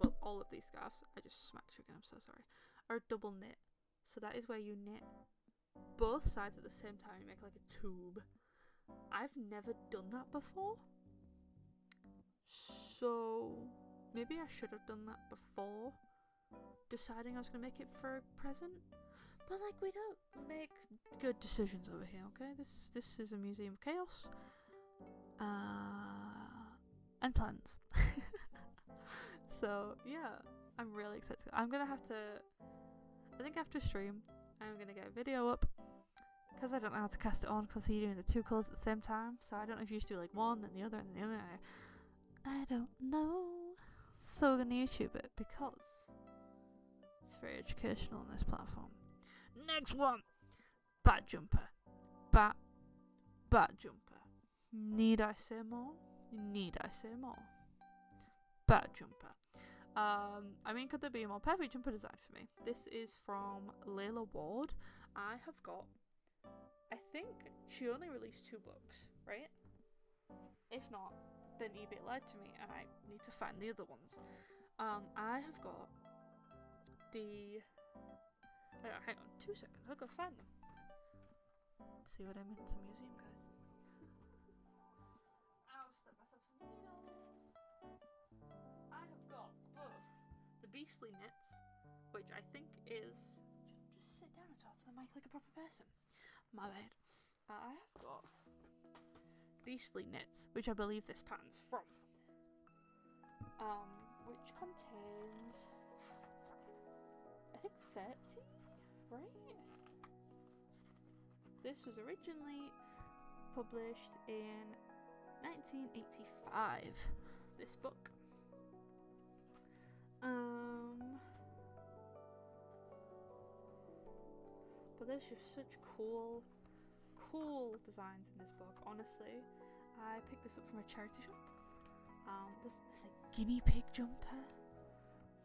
well, all of these scarves, I just smacked you again, I'm so sorry, are double knit. So that is where you knit both sides at the same time. You make like a tube. I've never done that before. So maybe I should have done that before deciding I was going to make it for a present. But like, we don't make good decisions over here, okay? This is a museum of chaos. And plans. So yeah, I'm really excited. I'm gonna have to, I think after stream, I'm gonna get a video up, because I don't know how to cast it on, because you're doing the two colours at the same time, so I don't know if you should do like one, then the other, and then the other. I don't know. So we're gonna YouTube it, because it's very educational on this platform. Next one! Bat jumper. Bat jumper. Need I say more? Need I say more? Bat jumper. I mean, could there be a more perfect jumper design for me? This is from Layla Ward. I have got, I think she only released 2 books, right? If not, then eBay lied to me and I need to find the other ones. I have got the, hang on 2 seconds, I'll go find them. Let's see what I'm in some museum, guys. I'll step myself some needles. I have got both the Beastly Knits, which I think is, just sit down and talk to the mic like a proper person. My bad. I have got Beastly Knits, which I believe this pattern's from. Which contains, I think 30, right? This was originally published in 1985, this book. But there's just such cool designs in this book, honestly. I picked this up from a charity shop. There's a guinea pig jumper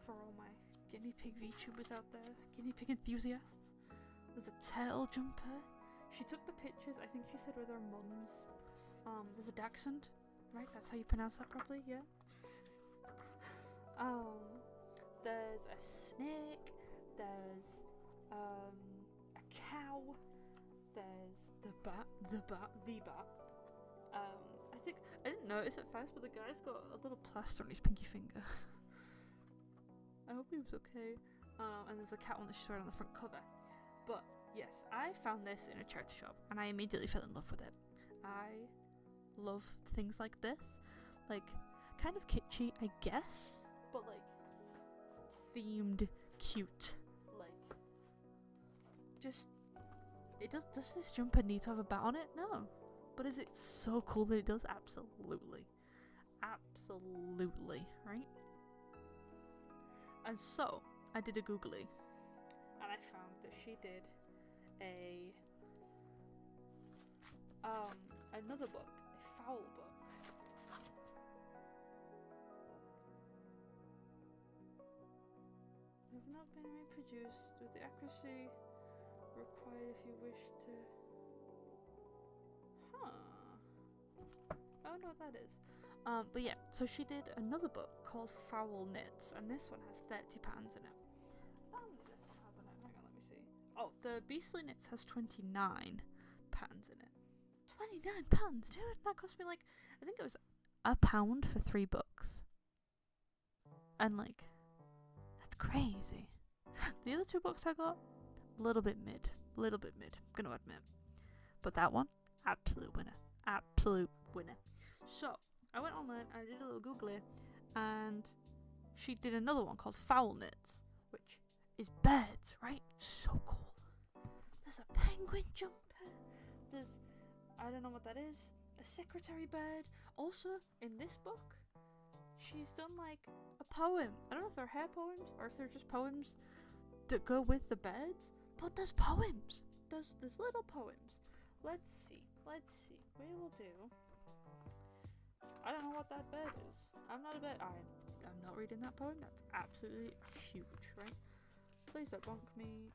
for all my guinea pig VTubers out there, guinea pig enthusiasts. There's a turtle jumper. She took the pictures, I think she said with her mums. There's a dachshund, right? That's how you pronounce that properly, yeah? There's a snake, there's a cow, there's the bat. I think, I didn't notice at first, but the guy's got a little plaster on his pinky finger. I hope he was okay. And there's a cat one that she's wearing on the front cover. But yes, I found this in a charity shop and I immediately fell in love with it. I love things like this. Like, kind of kitschy, I guess, but like themed cute. Like, just, it does this jumper need to have a bat on it? No. But is it so cool that it does? Absolutely. Absolutely, right? And so, I did a googly, and I found that she did another book, a fowl book. Have not been reproduced with the accuracy required if you wish to. I don't know what that is. But yeah, so she did another book called Fowl Knits, and this one has 30 patterns in it. How many this one has in it? Hang on, let me see. Oh, the Beastly Knits has 29 patterns in it. 29 patterns, dude! That cost me like, I think it was £1 for 3 books. And like, that's crazy. The other 2 books I got, a little bit mid, I'm gonna admit. But that one, absolute winner. Absolute winner. So, I went online, I did a little googly, and she did another one called Fowl Knits, which is birds, right? So cool. There's a penguin jumper. There's, I don't know what that is, a secretary bird. Also, in this book, she's done like a poem. I don't know if they're hair poems or if they're just poems that go with the birds, but there's poems. There's little poems. Let's see. We will do I don't know what that bird is. I'm not a bird. I'm not reading that poem. That's absolutely huge, right? Please don't bonk me.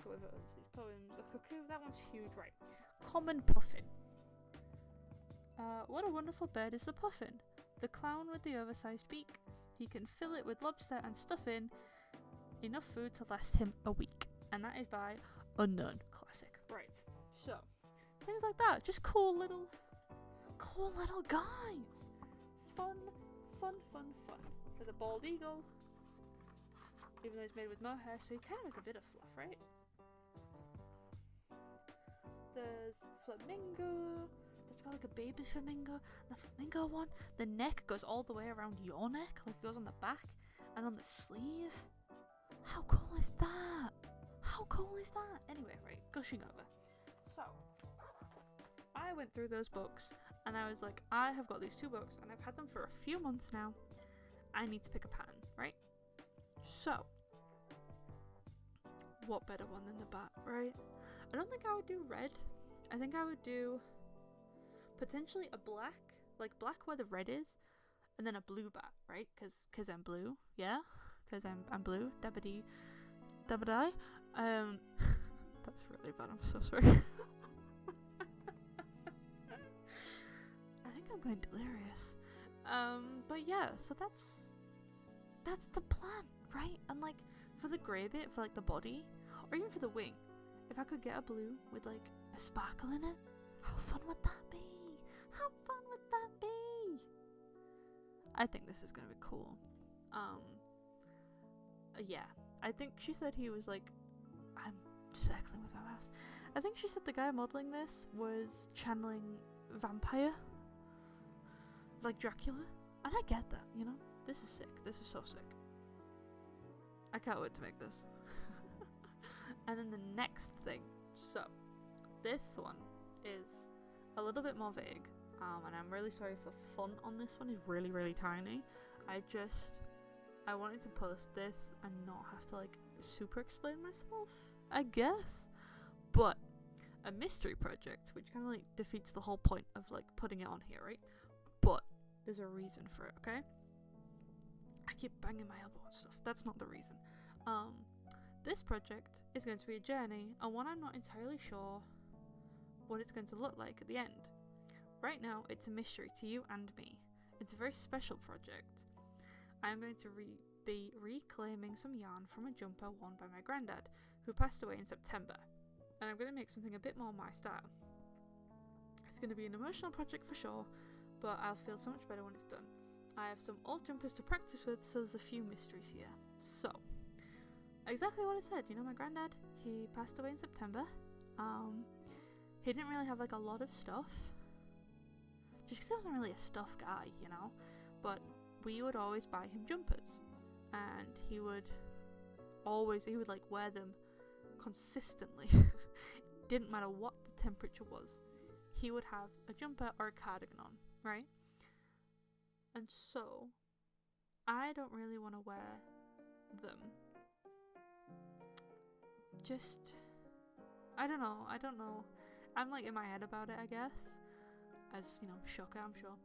Whoever owns these poems. The cuckoo, that one's huge, right? Common puffin. What a wonderful bird is the puffin. The clown with the oversized beak. He can fill it with lobster and stuff in enough food to last him a week. And that is by Unknown. Classic. Right. So, things like that. Just cool little guys. Fun. There's a bald eagle. Even though he's made with mohair, so he kind of has a bit of fluff, right? There's flamingo. That's got like a baby flamingo. The flamingo one, the neck goes all the way around your neck, like it goes on the back and on the sleeve. How cool is that? Anyway, right, gushing over. So, I went through those books and I was like, I have got these 2 books and I've had them for a few months now. I need to pick a pattern, right? So, what better one than the bat, right? I don't think I would do red. I think I would do potentially a black, like black where the red is, and then a blue bat, right? Cause I'm blue, yeah? Cause I'm blue, dabba-dee, dabba-die. That's really bad, I'm so sorry. I think I'm going delirious. But yeah, so that's the plan, right? And like, for the grey bit, for like the body, or even for the wing, if I could get a blue with like a sparkle in it, how fun would that be? I think this is gonna be cool. Yeah, I think she said he was like, I'm circling with my mouse. I think she said the guy modelling this was channeling vampire, like Dracula, and I get that, you know? This is sick. This is so sick. I can't wait to make this. And then the next thing. So, this one is a little bit more vague. And I'm really sorry if the font on this one is really, really tiny. I wanted to post this and not have to like super explain myself, I guess. But a mystery project, which kind of like defeats the whole point of like putting it on here, right? But there's a reason for it, okay? I keep banging my elbow and stuff. That's not the reason. This project is going to be a journey, and one I'm not entirely sure what it's going to look like at the end. Right now, it's a mystery to you and me. It's a very special project. I'm going to be reclaiming some yarn from a jumper worn by my granddad, who passed away in September. And I'm going to make something a bit more my style. It's going to be an emotional project for sure, but I'll feel so much better when it's done. I have some old jumpers to practice with, so there's a few mysteries here. So, exactly what I said, you know, my granddad, he passed away in September. He didn't really have like a lot of stuff, just because he wasn't really a stuff guy, you know, but we would always buy him jumpers, and he would like wear them consistently. Didn't matter what the temperature was, he would have a jumper or a cardigan on, right? And so I don't really want to wear them. Just, I don't know. I'm like in my head about it, I guess. As, you know, shocker, I'm sure.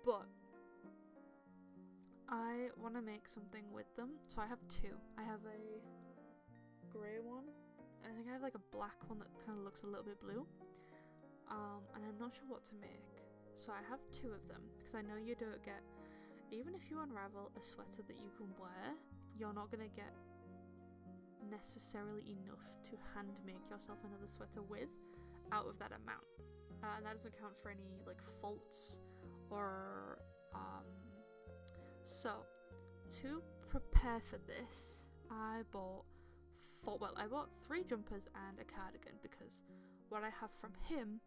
But I want to make something with them. So I have 2. I have a grey one, and I think I have like a black one that kind of looks a little bit blue. And I'm not sure what to make. So I have 2 of them, because I know you don't get, even if you unravel a sweater that you can wear, you're not going to get necessarily enough to hand make yourself another sweater with out of that amount. And that doesn't count for any like faults or so to prepare for this, I bought 3 jumpers and a cardigan, because what I have from him,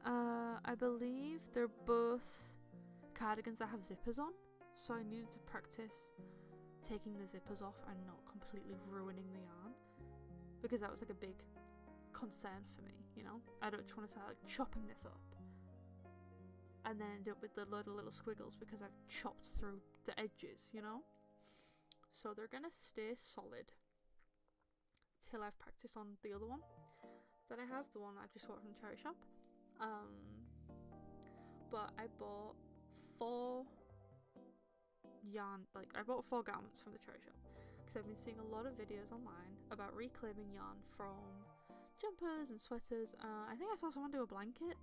I believe they're both cardigans that have zippers on, so I needed to practice taking the zippers off and not completely ruining the yarn, because that was like a big concern for me, you know. I don't just want to start like chopping this up and then end up with a load of little squiggles because I've chopped through the edges, you know. So they're gonna stay solid till I've practiced on the other one that I have, the one I just bought from the charity shop. But I bought 4 yarn, like I bought 4 garments from the charity shop because I've been seeing a lot of videos online about reclaiming yarn from jumpers and sweaters. I think I saw someone do a blanket,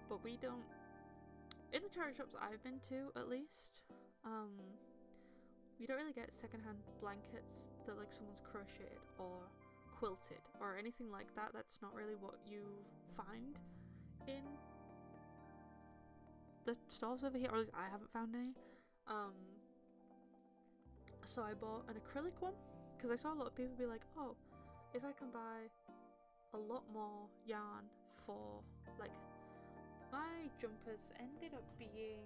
but we don't, in the charity shops I've been to at least, you don't really get secondhand blankets that like someone's crocheted or quilted or anything like that. That's not really what you find in the stores over here, or at least I haven't found any. So I bought an acrylic one because I saw a lot of people be like, oh, if I can buy a lot more yarn for, like, my jumpers ended up being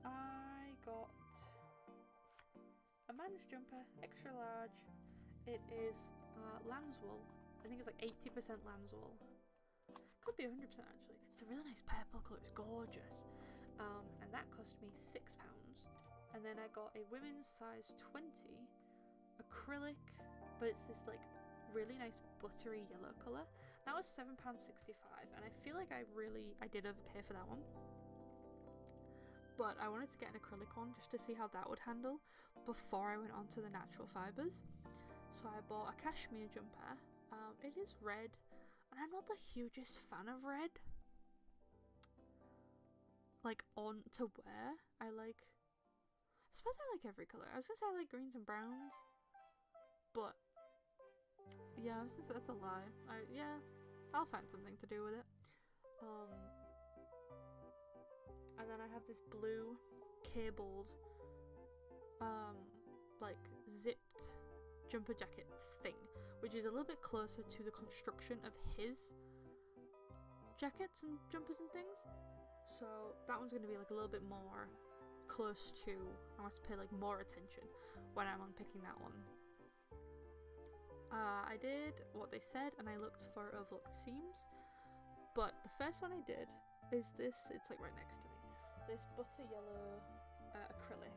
I got a man's jumper, extra large. It is lamb's wool. I think it's like 80% lamb's wool. Could be 100% actually. It's a really nice purple colour, it's gorgeous. And that cost me £6. And then I got a women's size 20 acrylic, but it's this like really nice buttery yellow colour. That was £7.65, and I feel like I did overpay for that one. But I wanted to get an acrylic one just to see how that would handle before I went on to the natural fibres. So I bought a cashmere jumper. It is red, and I'm not the hugest fan of red. Like, on to wear, I suppose I like every colour. I was gonna say I like greens and browns, but yeah, I was gonna say that's a lie. I'll find something to do with it. And then I have this blue cabled, like zipped jumper jacket thing, which is a little bit closer to the construction of his jackets and jumpers and things. So that one's gonna be like a little bit more close to, I want to pay like more attention when I'm unpicking that one. I did what they said and I looked for overlooked seams, but the first one I did is this, it's like right next to me, this butter yellow acrylic,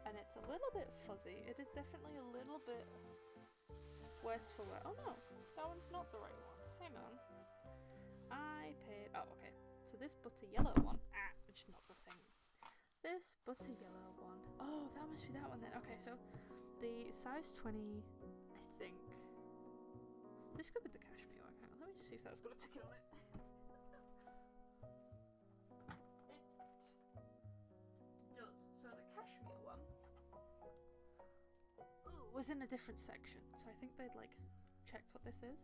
and it's a little bit fuzzy. It is definitely a little bit worse for wear. Oh no, that one's not the right one. Hang on. I paid, oh okay, so this butter yellow one, which is not the thing. This butter yellow one, oh that must be that one then. Okay, so the size 20, I think. This could be the cashmere one. Hang on, let me see if that's got a ticket on it. It does. So the cashmere one was in a different section, so I think they'd like checked what this is.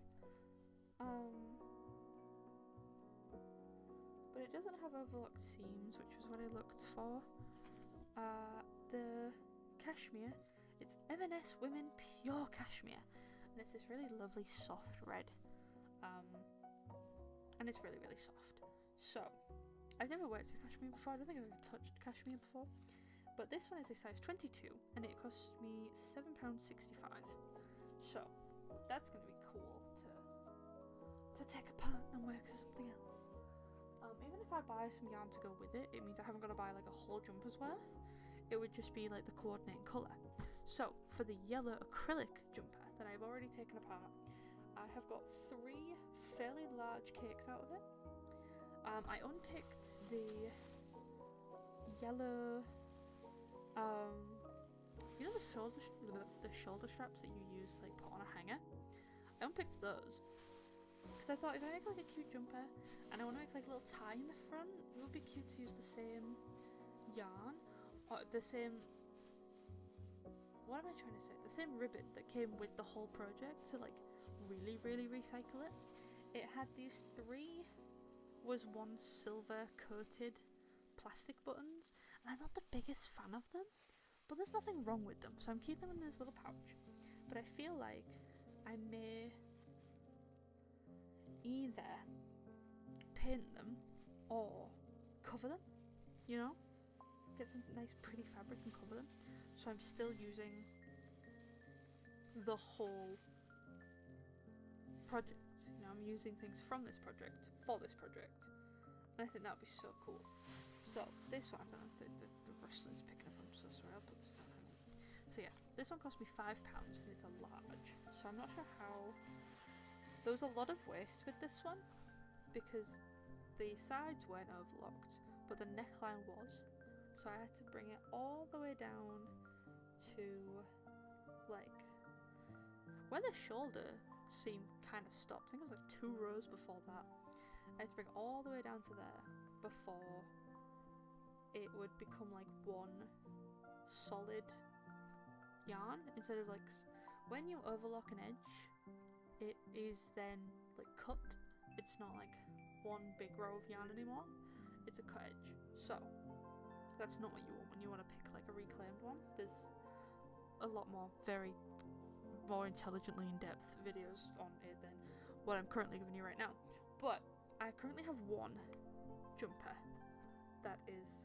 But it doesn't have overlocked seams, which was what I looked for. The cashmere, it's M&S Women Pure Cashmere, and it's this really lovely soft red, and it's really really soft. So I've never worked with cashmere before. I don't think I've ever touched cashmere before, but this one is a size 22 and it cost me £7.65. So that's going to be cool to take apart and work as something else. Even if I buy some yarn to go with it, it means I haven't got to buy like a whole jumper's worth. It would just be like the coordinating colour. So for the yellow acrylic jumper that I've already taken apart, I have got 3 fairly large cakes out of it. I unpicked the yellow, you know the shoulder straps that you use like put on a hanger? I unpicked those because I thought if I make like a cute jumper and I want to make like a little tie in the front, it would be cute to use the same yarn or the same, what am I trying to say? The same ribbon that came with the whole project to like really recycle it. It had these 3 was 1 silver coated plastic buttons, and I'm not the biggest fan of them, but there's nothing wrong with them, so I'm keeping them in this little pouch. But I feel like I may either paint them or cover them, you know, get some nice pretty fabric and cover them, so I'm still using the whole project. You know, I'm using things from this project for this project, and I think that would be so cool. So this one, I don't know if the rustling's picking up, I'm so sorry, I'll put this down. So yeah, this one cost me £5 and it's a large, so I'm not sure how There was a lot of waste with this one because the sides weren't overlocked, but the neckline was. So I had to bring it all the way down to like where the shoulder seam kind of stopped. I think it was like 2 rows before that. I had to bring all the way down to there before it would become like one solid yarn instead of like when you overlock an edge, it is then like cut. It's not like one big row of yarn anymore. It's a cut edge. So that's not what you want when you want to pick like a reclaimed one. There's a lot more more intelligently in-depth videos on it than what I'm currently giving you right now. But I currently have one jumper that is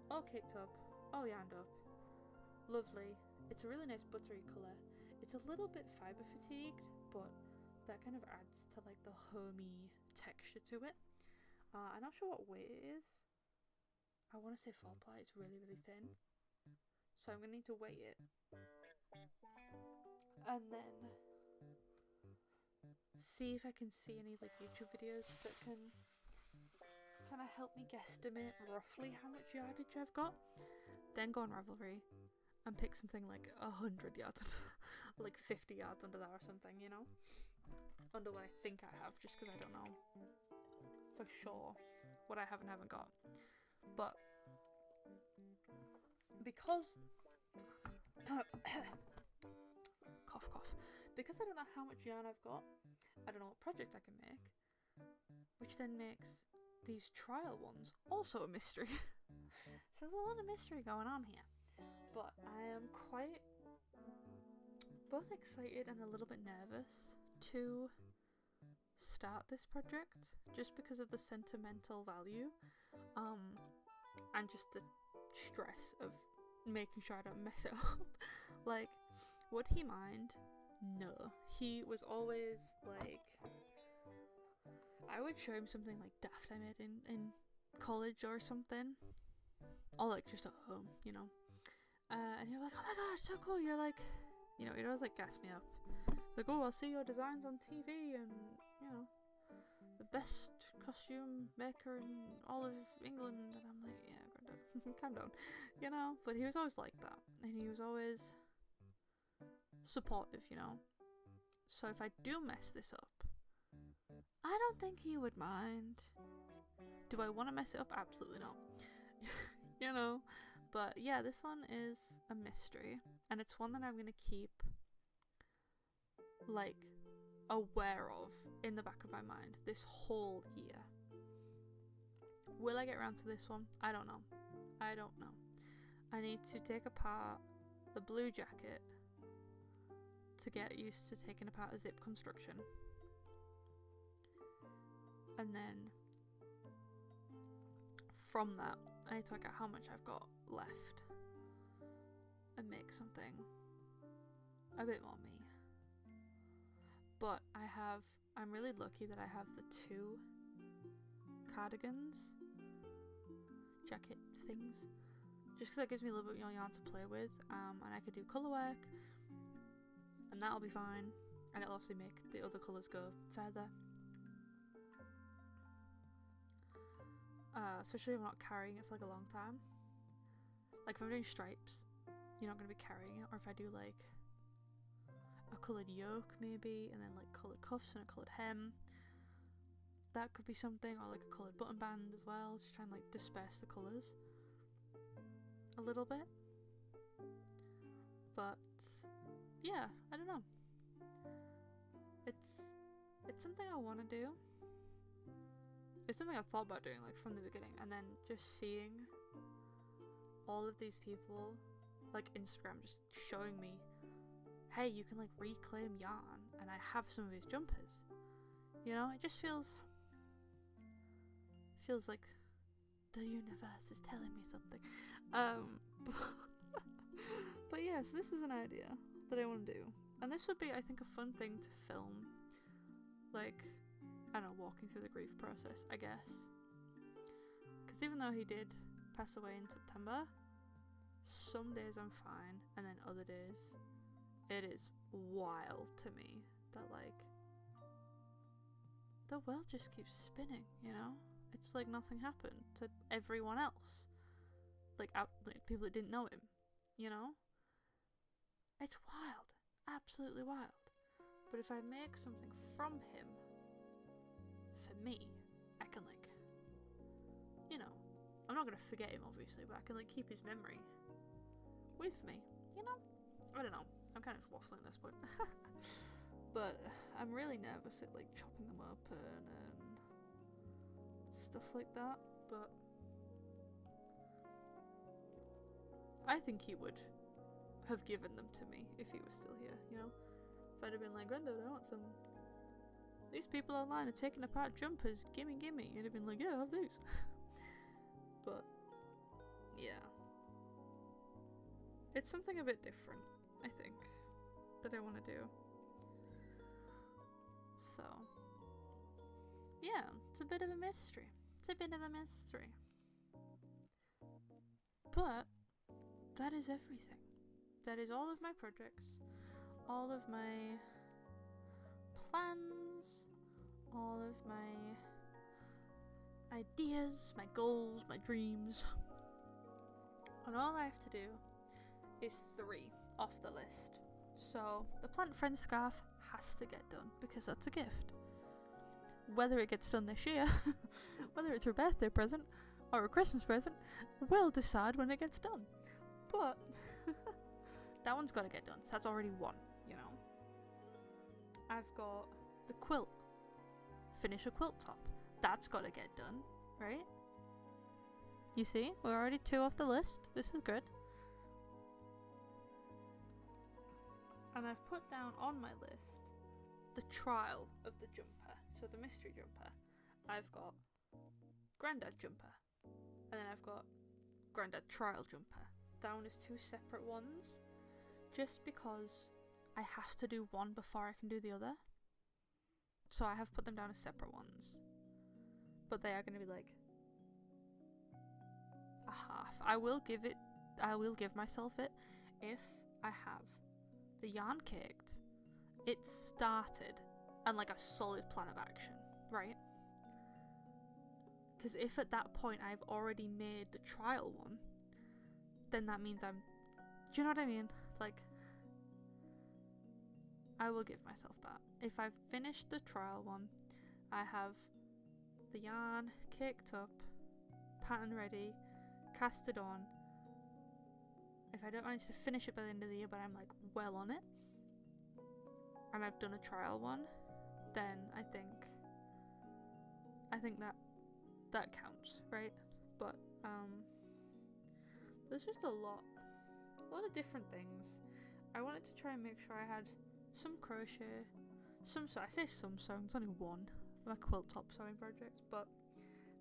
all caked up, all yarned up, lovely. It's a really nice buttery colour. It's a little bit fibre fatigued, but that kind of adds to like the homey texture to it. I'm not sure what weight it is. I want to say 4 ply. It's really, really thin. So I'm going to need to weigh it. And then see if I can see any like YouTube videos that can kind of help me guesstimate roughly how much yardage I've got. Then go on Ravelry and pick something like 100 yards or like 50 yards under that or something, you know? Under what I think I have, just because I don't know for sure what I have and haven't got. But because cough cough, because I don't know how much yarn I've got, I don't know what project I can make, which then makes these trial ones also a mystery. So there's a lot of mystery going on here, but I am quite both excited and a little bit nervous to start this project, just because of the sentimental value and just the stress of making sure I don't mess it up. Like, would he mind? No. He was always like, I would show him something like daft I made in college or something, or like just at home, you know, and he'd be like, oh my god, so cool, you're like, you know, he'd always like gas me up, like, oh, I'll see your designs on TV, and you know, the best costume maker in all of England, and I'm like, yeah, granddad, calm down, you know. But he was always like that, and he was always supportive, you know. So if I do mess this up, I don't think he would mind. Do I want to mess it up? Absolutely not. You know. But yeah, this one is a mystery, and it's one that I'm gonna keep like aware of in the back of my mind this whole year. Will I get around to this one? I don't know. I don't know. I need to take apart the blue jacket to get used to taking apart a zip construction, and then from that I need to work out how much I've got left and make something a bit more me. But I'm really lucky that I have the 2 cardigans jacket things, just because that gives me a little bit more yarn to play with, and I could do colour work, and that'll be fine, and it'll obviously make the other colours go further. Especially if I'm not carrying it for like a long time. Like if I'm doing stripes, you're not going to be carrying it. Or if I do like a coloured yoke maybe, and then like coloured cuffs and a coloured hem, that could be something. Or like a coloured button band as well, just try and like disperse the colours a little bit. But yeah, I don't know. It's something I want to do. It's something I've thought about doing like from the beginning, and then just seeing all of these people like Instagram just showing me, hey, you can like reclaim yarn, and I have some of these jumpers, you know. It just feels like the universe is telling me something. But yeah, so this is an idea that I want to do, and this would be, I think, a fun thing to film, like, I don't know, walking through the grief process, I guess. Because even though he did pass away in September, some days I'm fine, and then other days it is wild to me that like the world just keeps spinning, you know? It's like nothing happened to everyone else. Like people that didn't know him, you know? It's wild. Absolutely wild. But if I make something from him, for me, I can like, you know, I'm not gonna forget him obviously, but I can like keep his memory with me, you know? I don't know. I'm kind of waffling at this point. But I'm really nervous at like chopping them open and stuff like that. But I think he would have given them to me if he was still here, you know? If I'd have been like, Granddad, I want some. These people online are taking apart jumpers. Gimme, gimme. He'd have been like, yeah, have these. But yeah. It's something a bit different, I think, that I want to do. So, yeah, it's a bit of a mystery. It's a bit of a mystery. But that is everything. That is all of my projects, all of my plans, all of my ideas, my goals, my dreams. And all I have to do is 3 off the list. So the plant friend scarf has to get done because that's a gift. Whether it gets done this year, whether it's her birthday present or a Christmas present, we'll decide when it gets done. But that one's got to get done. So that's already one, you know. I've got the quilt. Finish a quilt top. That's got to get done, right? You see, we're already 2 off the list. This is good. And I've put down on my list the trial of the jumper. So the mystery jumper. I've got Grandad jumper. And then I've got Grandad trial jumper. Down as 2 separate ones. Just because I have to do one before I can do the other. So I have put them down as separate ones. But they are going to be like a half. I will give myself it if I have the yarn caked, it started, and like a solid plan of action, right? Because if at that point I've already made the trial one, then that means do you know what I mean? Like, I will give myself that. If I've finished the trial one, I have the yarn caked up, pattern ready, casted on. If I don't manage to finish it by the end of the year, but I'm like well on it, and I've done a trial one, then I think that counts, right? But there's just a lot of different things. I wanted to try and make sure I had some crochet, I say some sewing, it's only one of my quilt top sewing projects, but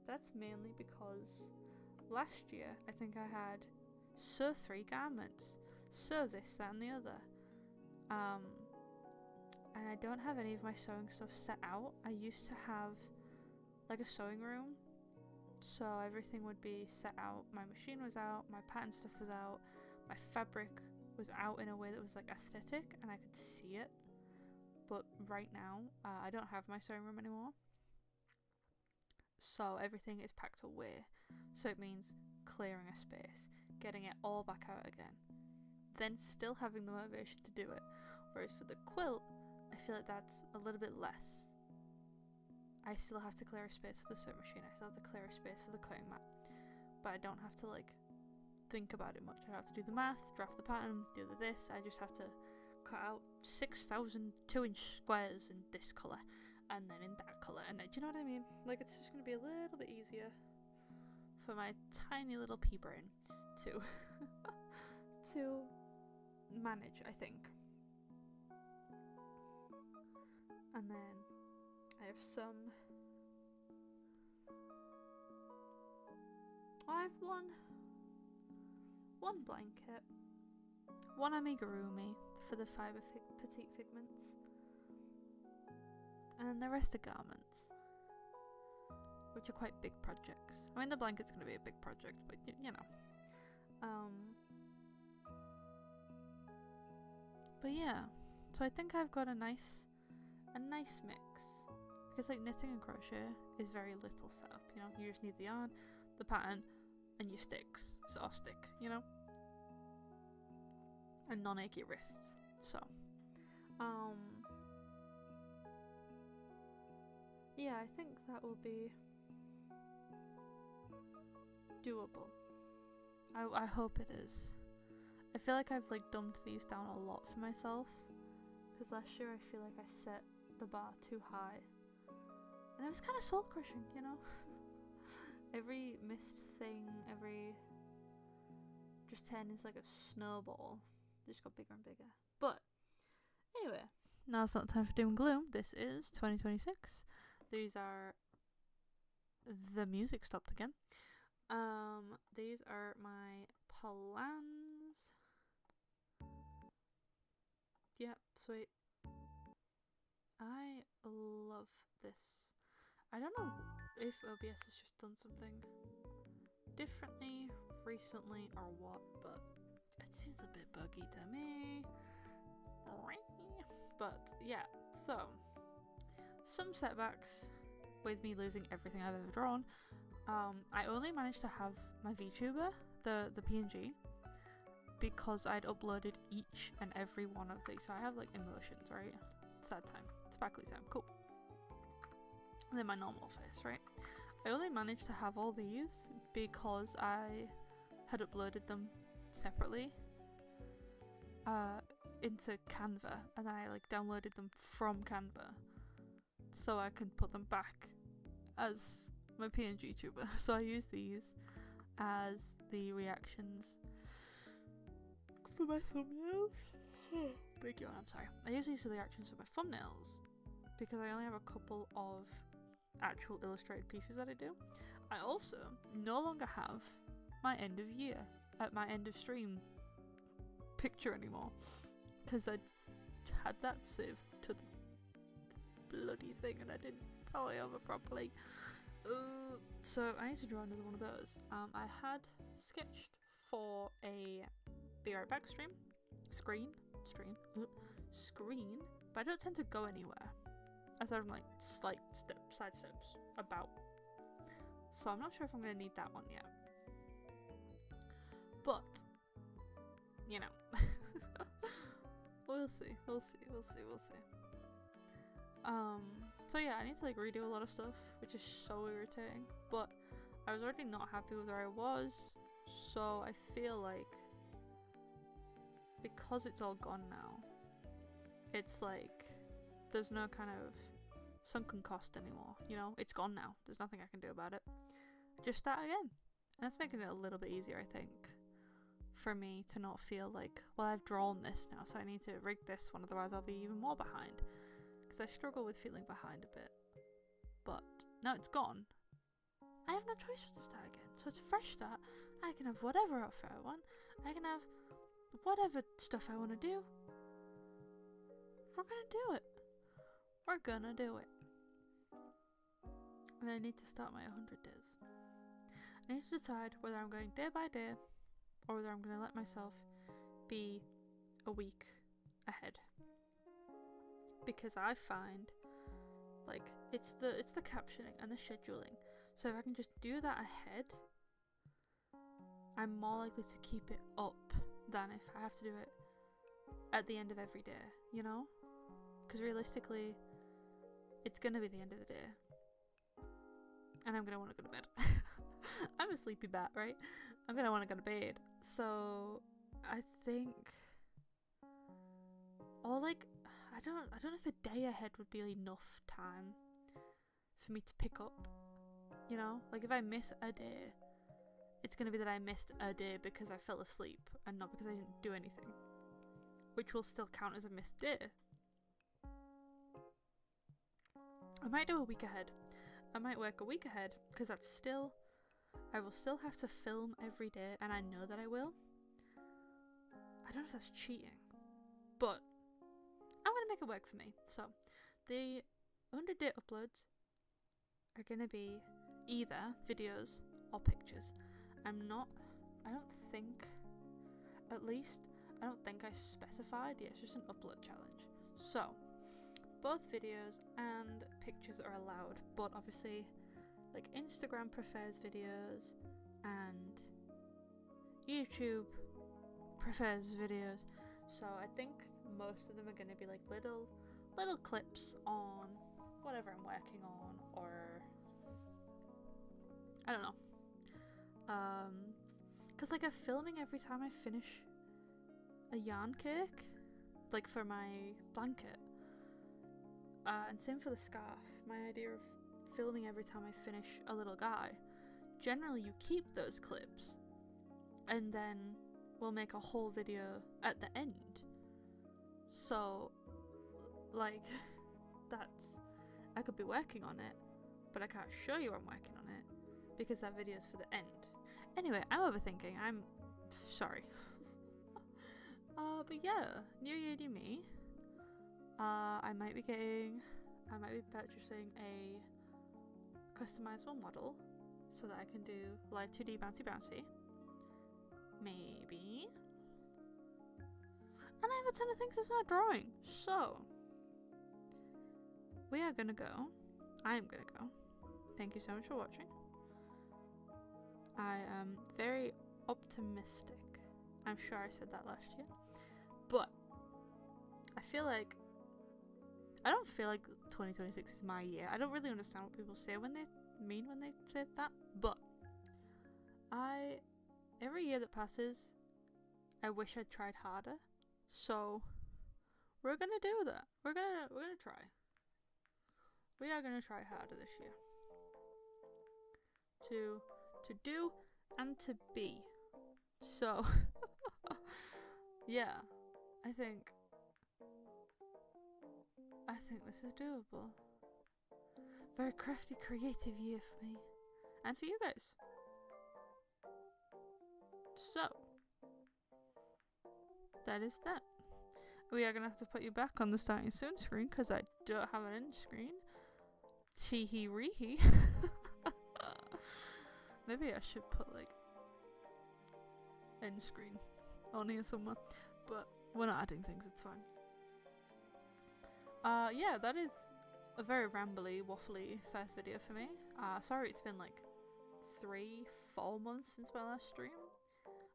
that's mainly because last year I think I had sew 3 garments, sew this, that and the other, and I don't have any of my sewing stuff set out. I used to have like a sewing room, so everything would be set out. My machine was out, my pattern stuff was out, my fabric was out in a way that was like aesthetic and I could see it. But right now I don't have my sewing room anymore, so everything is packed away. So it means clearing a space, getting it all back out again, then still having the motivation to do it. Whereas for the quilt, I feel like that's a little bit less. I still have to clear a space for the sewing machine, I still have to clear a space for the cutting mat, but I don't have to like think about it much. I don't have to do the math, draft the pattern, do this. I just have to cut out 6,000 2-inch squares in this colour and then in that colour, and then, do you know what I mean? Like, it's just going to be a little bit easier for my tiny little pea brain to to manage, I think. And then I have I have one blanket, one amigurumi for the fibre petite figments, and then the rest are garments, which are quite big projects. I mean, the blanket's going to be a big project, but you know. But yeah, so I think I've got a nice mix Because like knitting and crochet is very little setup, you know. You just need the yarn, the pattern, and your sticks, so off stick, you know, and non-achy wrists. So, yeah, I think that will be doable. I hope it is. I feel like I've like dumbed these down a lot for myself, because last year I feel like I set the bar too high, and it was kind of soul crushing, you know. Every missed thing, every just turned into like a snowball. It just got bigger and bigger. But anyway, now it's not time for doom and gloom. This is 2026. These are the music stopped again. These are my plans. Yep, sweet. I love this. I don't know if OBS has just done something differently recently or what, but it seems a bit buggy to me. But yeah, so some setbacks with me losing everything I've ever drawn. I only managed to have my VTuber, the PNG, because I'd uploaded each and every one of these. So I have like emotions, right? Sad time, sparkly time, cool. And then my normal face, right? I only managed to have all these because I had uploaded them separately into Canva, and then I like downloaded them from Canva so I can put them back as my PNG tuber. So I use these as the reactions for my thumbnails. Big yawn, I'm sorry. I use these as the reactions for my thumbnails because I only have a couple of actual illustrated pieces that I do. I also no longer have my end of year, my end of stream picture anymore, because I had that saved to the bloody thing and I didn't poly over properly. So I need to draw another one of those. I had sketched for a Be Right Back screen, but I don't tend to go anywhere aside from like side steps about. So I'm not sure if I'm going to need that one yet. But, you know, we'll see. So yeah, I need to like redo a lot of stuff, which is so irritating. But I was already not happy with where I was, so I feel like because it's all gone now, it's like there's no kind of sunken cost anymore, you know? It's gone now. There's nothing I can do about it. Just start again. And that's making it a little bit easier, I think, for me to not feel like, well, I've drawn this now, so I need to rig this one, otherwise I'll be even more behind. Because I struggle with feeling behind a bit. But now it's gone, I have no choice but to start again. So it's a fresh start. I can have whatever outfit I want. I can have whatever stuff I want to do. We're gonna do it. We're gonna do it. And I need to start my 100 days. I need to decide whether I'm going day by day or whether I'm going to let myself be a week ahead. Because I find like it's the captioning and the scheduling. So if I can just do that ahead, I'm more likely to keep it up than if I have to do it at the end of every day, you know? Because realistically, it's going to be the end of the day. And I'm going to want to go to bed. I'm a sleepy bat, right? I'm going to want to go to bed. So I think, or like, I don't know if a day ahead would be enough time for me to pick up, you know? Like if I miss a day, it's going to be that I missed a day because I fell asleep and not because I didn't do anything, which will still count as a missed day. I might do a week ahead. I might work a week ahead because that's still, I will still have to film every day, and I know that I will. I don't know if that's cheating, but I'm going to make it work for me. So the 100-day uploads are going to be either videos or pictures. I don't think I specified. Yeah, it's just an upload challenge. So, both videos and pictures are allowed, but obviously like Instagram prefers videos and YouTube prefers videos, so I think most of them are going to be like little clips on whatever I'm working on, or I don't know, because like I'm filming every time I finish a yarn cake, like for my blanket, and same for the scarf. My idea of filming every time I finish a little guy, generally you keep those clips and then we'll make a whole video at the end. So like I could be working on it, but I can't show you I'm working on it because that video is for the end. Anyway, I'm overthinking, I'm sorry. But yeah, new year, new me. I might be purchasing a customizable model so that I can do live 2D bouncy. Maybe. And I have a ton of things to start drawing. So, we are gonna go. I am gonna go. Thank you so much for watching. I am very optimistic. I'm sure I said that last year. But I don't feel like 2026 is my year. I don't really understand what people say when they say that, but every year that passes, I wish I'd tried harder. So we're gonna do that. We're gonna try. We are gonna try harder this year. To do and to be. So yeah, I think this is doable. Very crafty, creative year for me. And for you guys. So, that is that. We are going to have to put you back on the starting soon screen because I don't have an end screen. Tee-hee-ree-hee. Maybe I should put like end screen on here somewhere. But we're not adding things, it's fine. Yeah, that is a very rambly, waffly first video for me. Sorry it's been like 3-4 months since my last stream.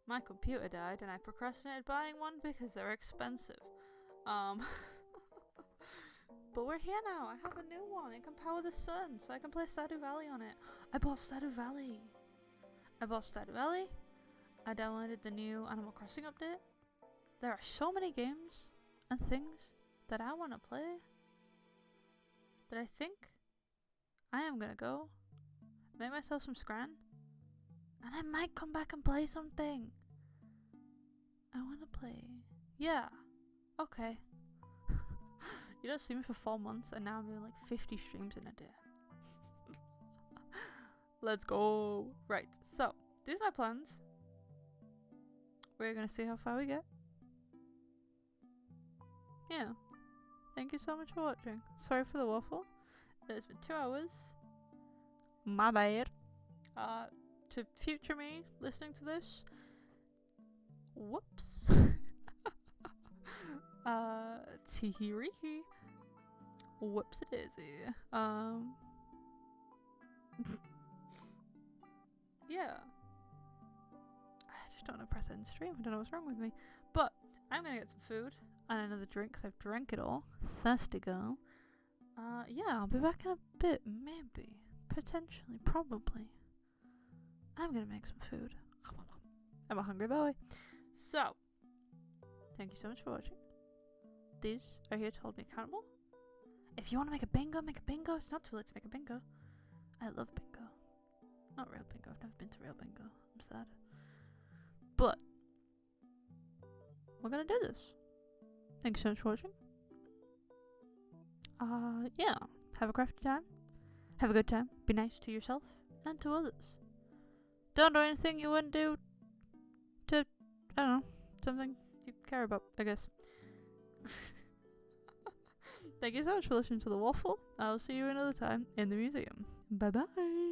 My computer died and I procrastinated buying one because they're expensive. But we're here now. I have a new one. It can power the sun so I can play Stardew Valley on it. I bought Stardew Valley. I downloaded the new Animal Crossing update. There are so many games and things that I want to play that I think I am gonna go make myself some scran and I might come back and play something. I want to play. Yeah. Okay. You don't see me for 4 months and now I'm doing like 50 streams in a day. Let's go. Right, so these are my plans. We're gonna see how far we get. Yeah. Thank you so much for watching. Sorry for the waffle. It's been 2 hours. My bad. To future me listening to this. Whoops. Tee-hee-ree-hee. Whoops-a-daisy. Yeah. I just don't want to press end stream. I don't know what's wrong with me. But I'm gonna get some food and another drink because I've drank it all. Thirsty girl. Yeah, I'll be back in a bit. Maybe. Potentially. Probably. I'm gonna make some food. I'm a hungry boy. So, thank you so much for watching. These are here to hold me accountable. If you want to make a bingo, make a bingo. It's not too late to make a bingo. I love bingo. Not real bingo. I've never been to real bingo. I'm sad. But, we're gonna do this. Thank you so much for watching. Yeah. Have a crafty time. Have a good time. Be nice to yourself and to others. Don't do anything you wouldn't do to, I don't know, something you care about, I guess. Thank you so much for listening to the waffle. I'll see you another time in the museum. Bye bye.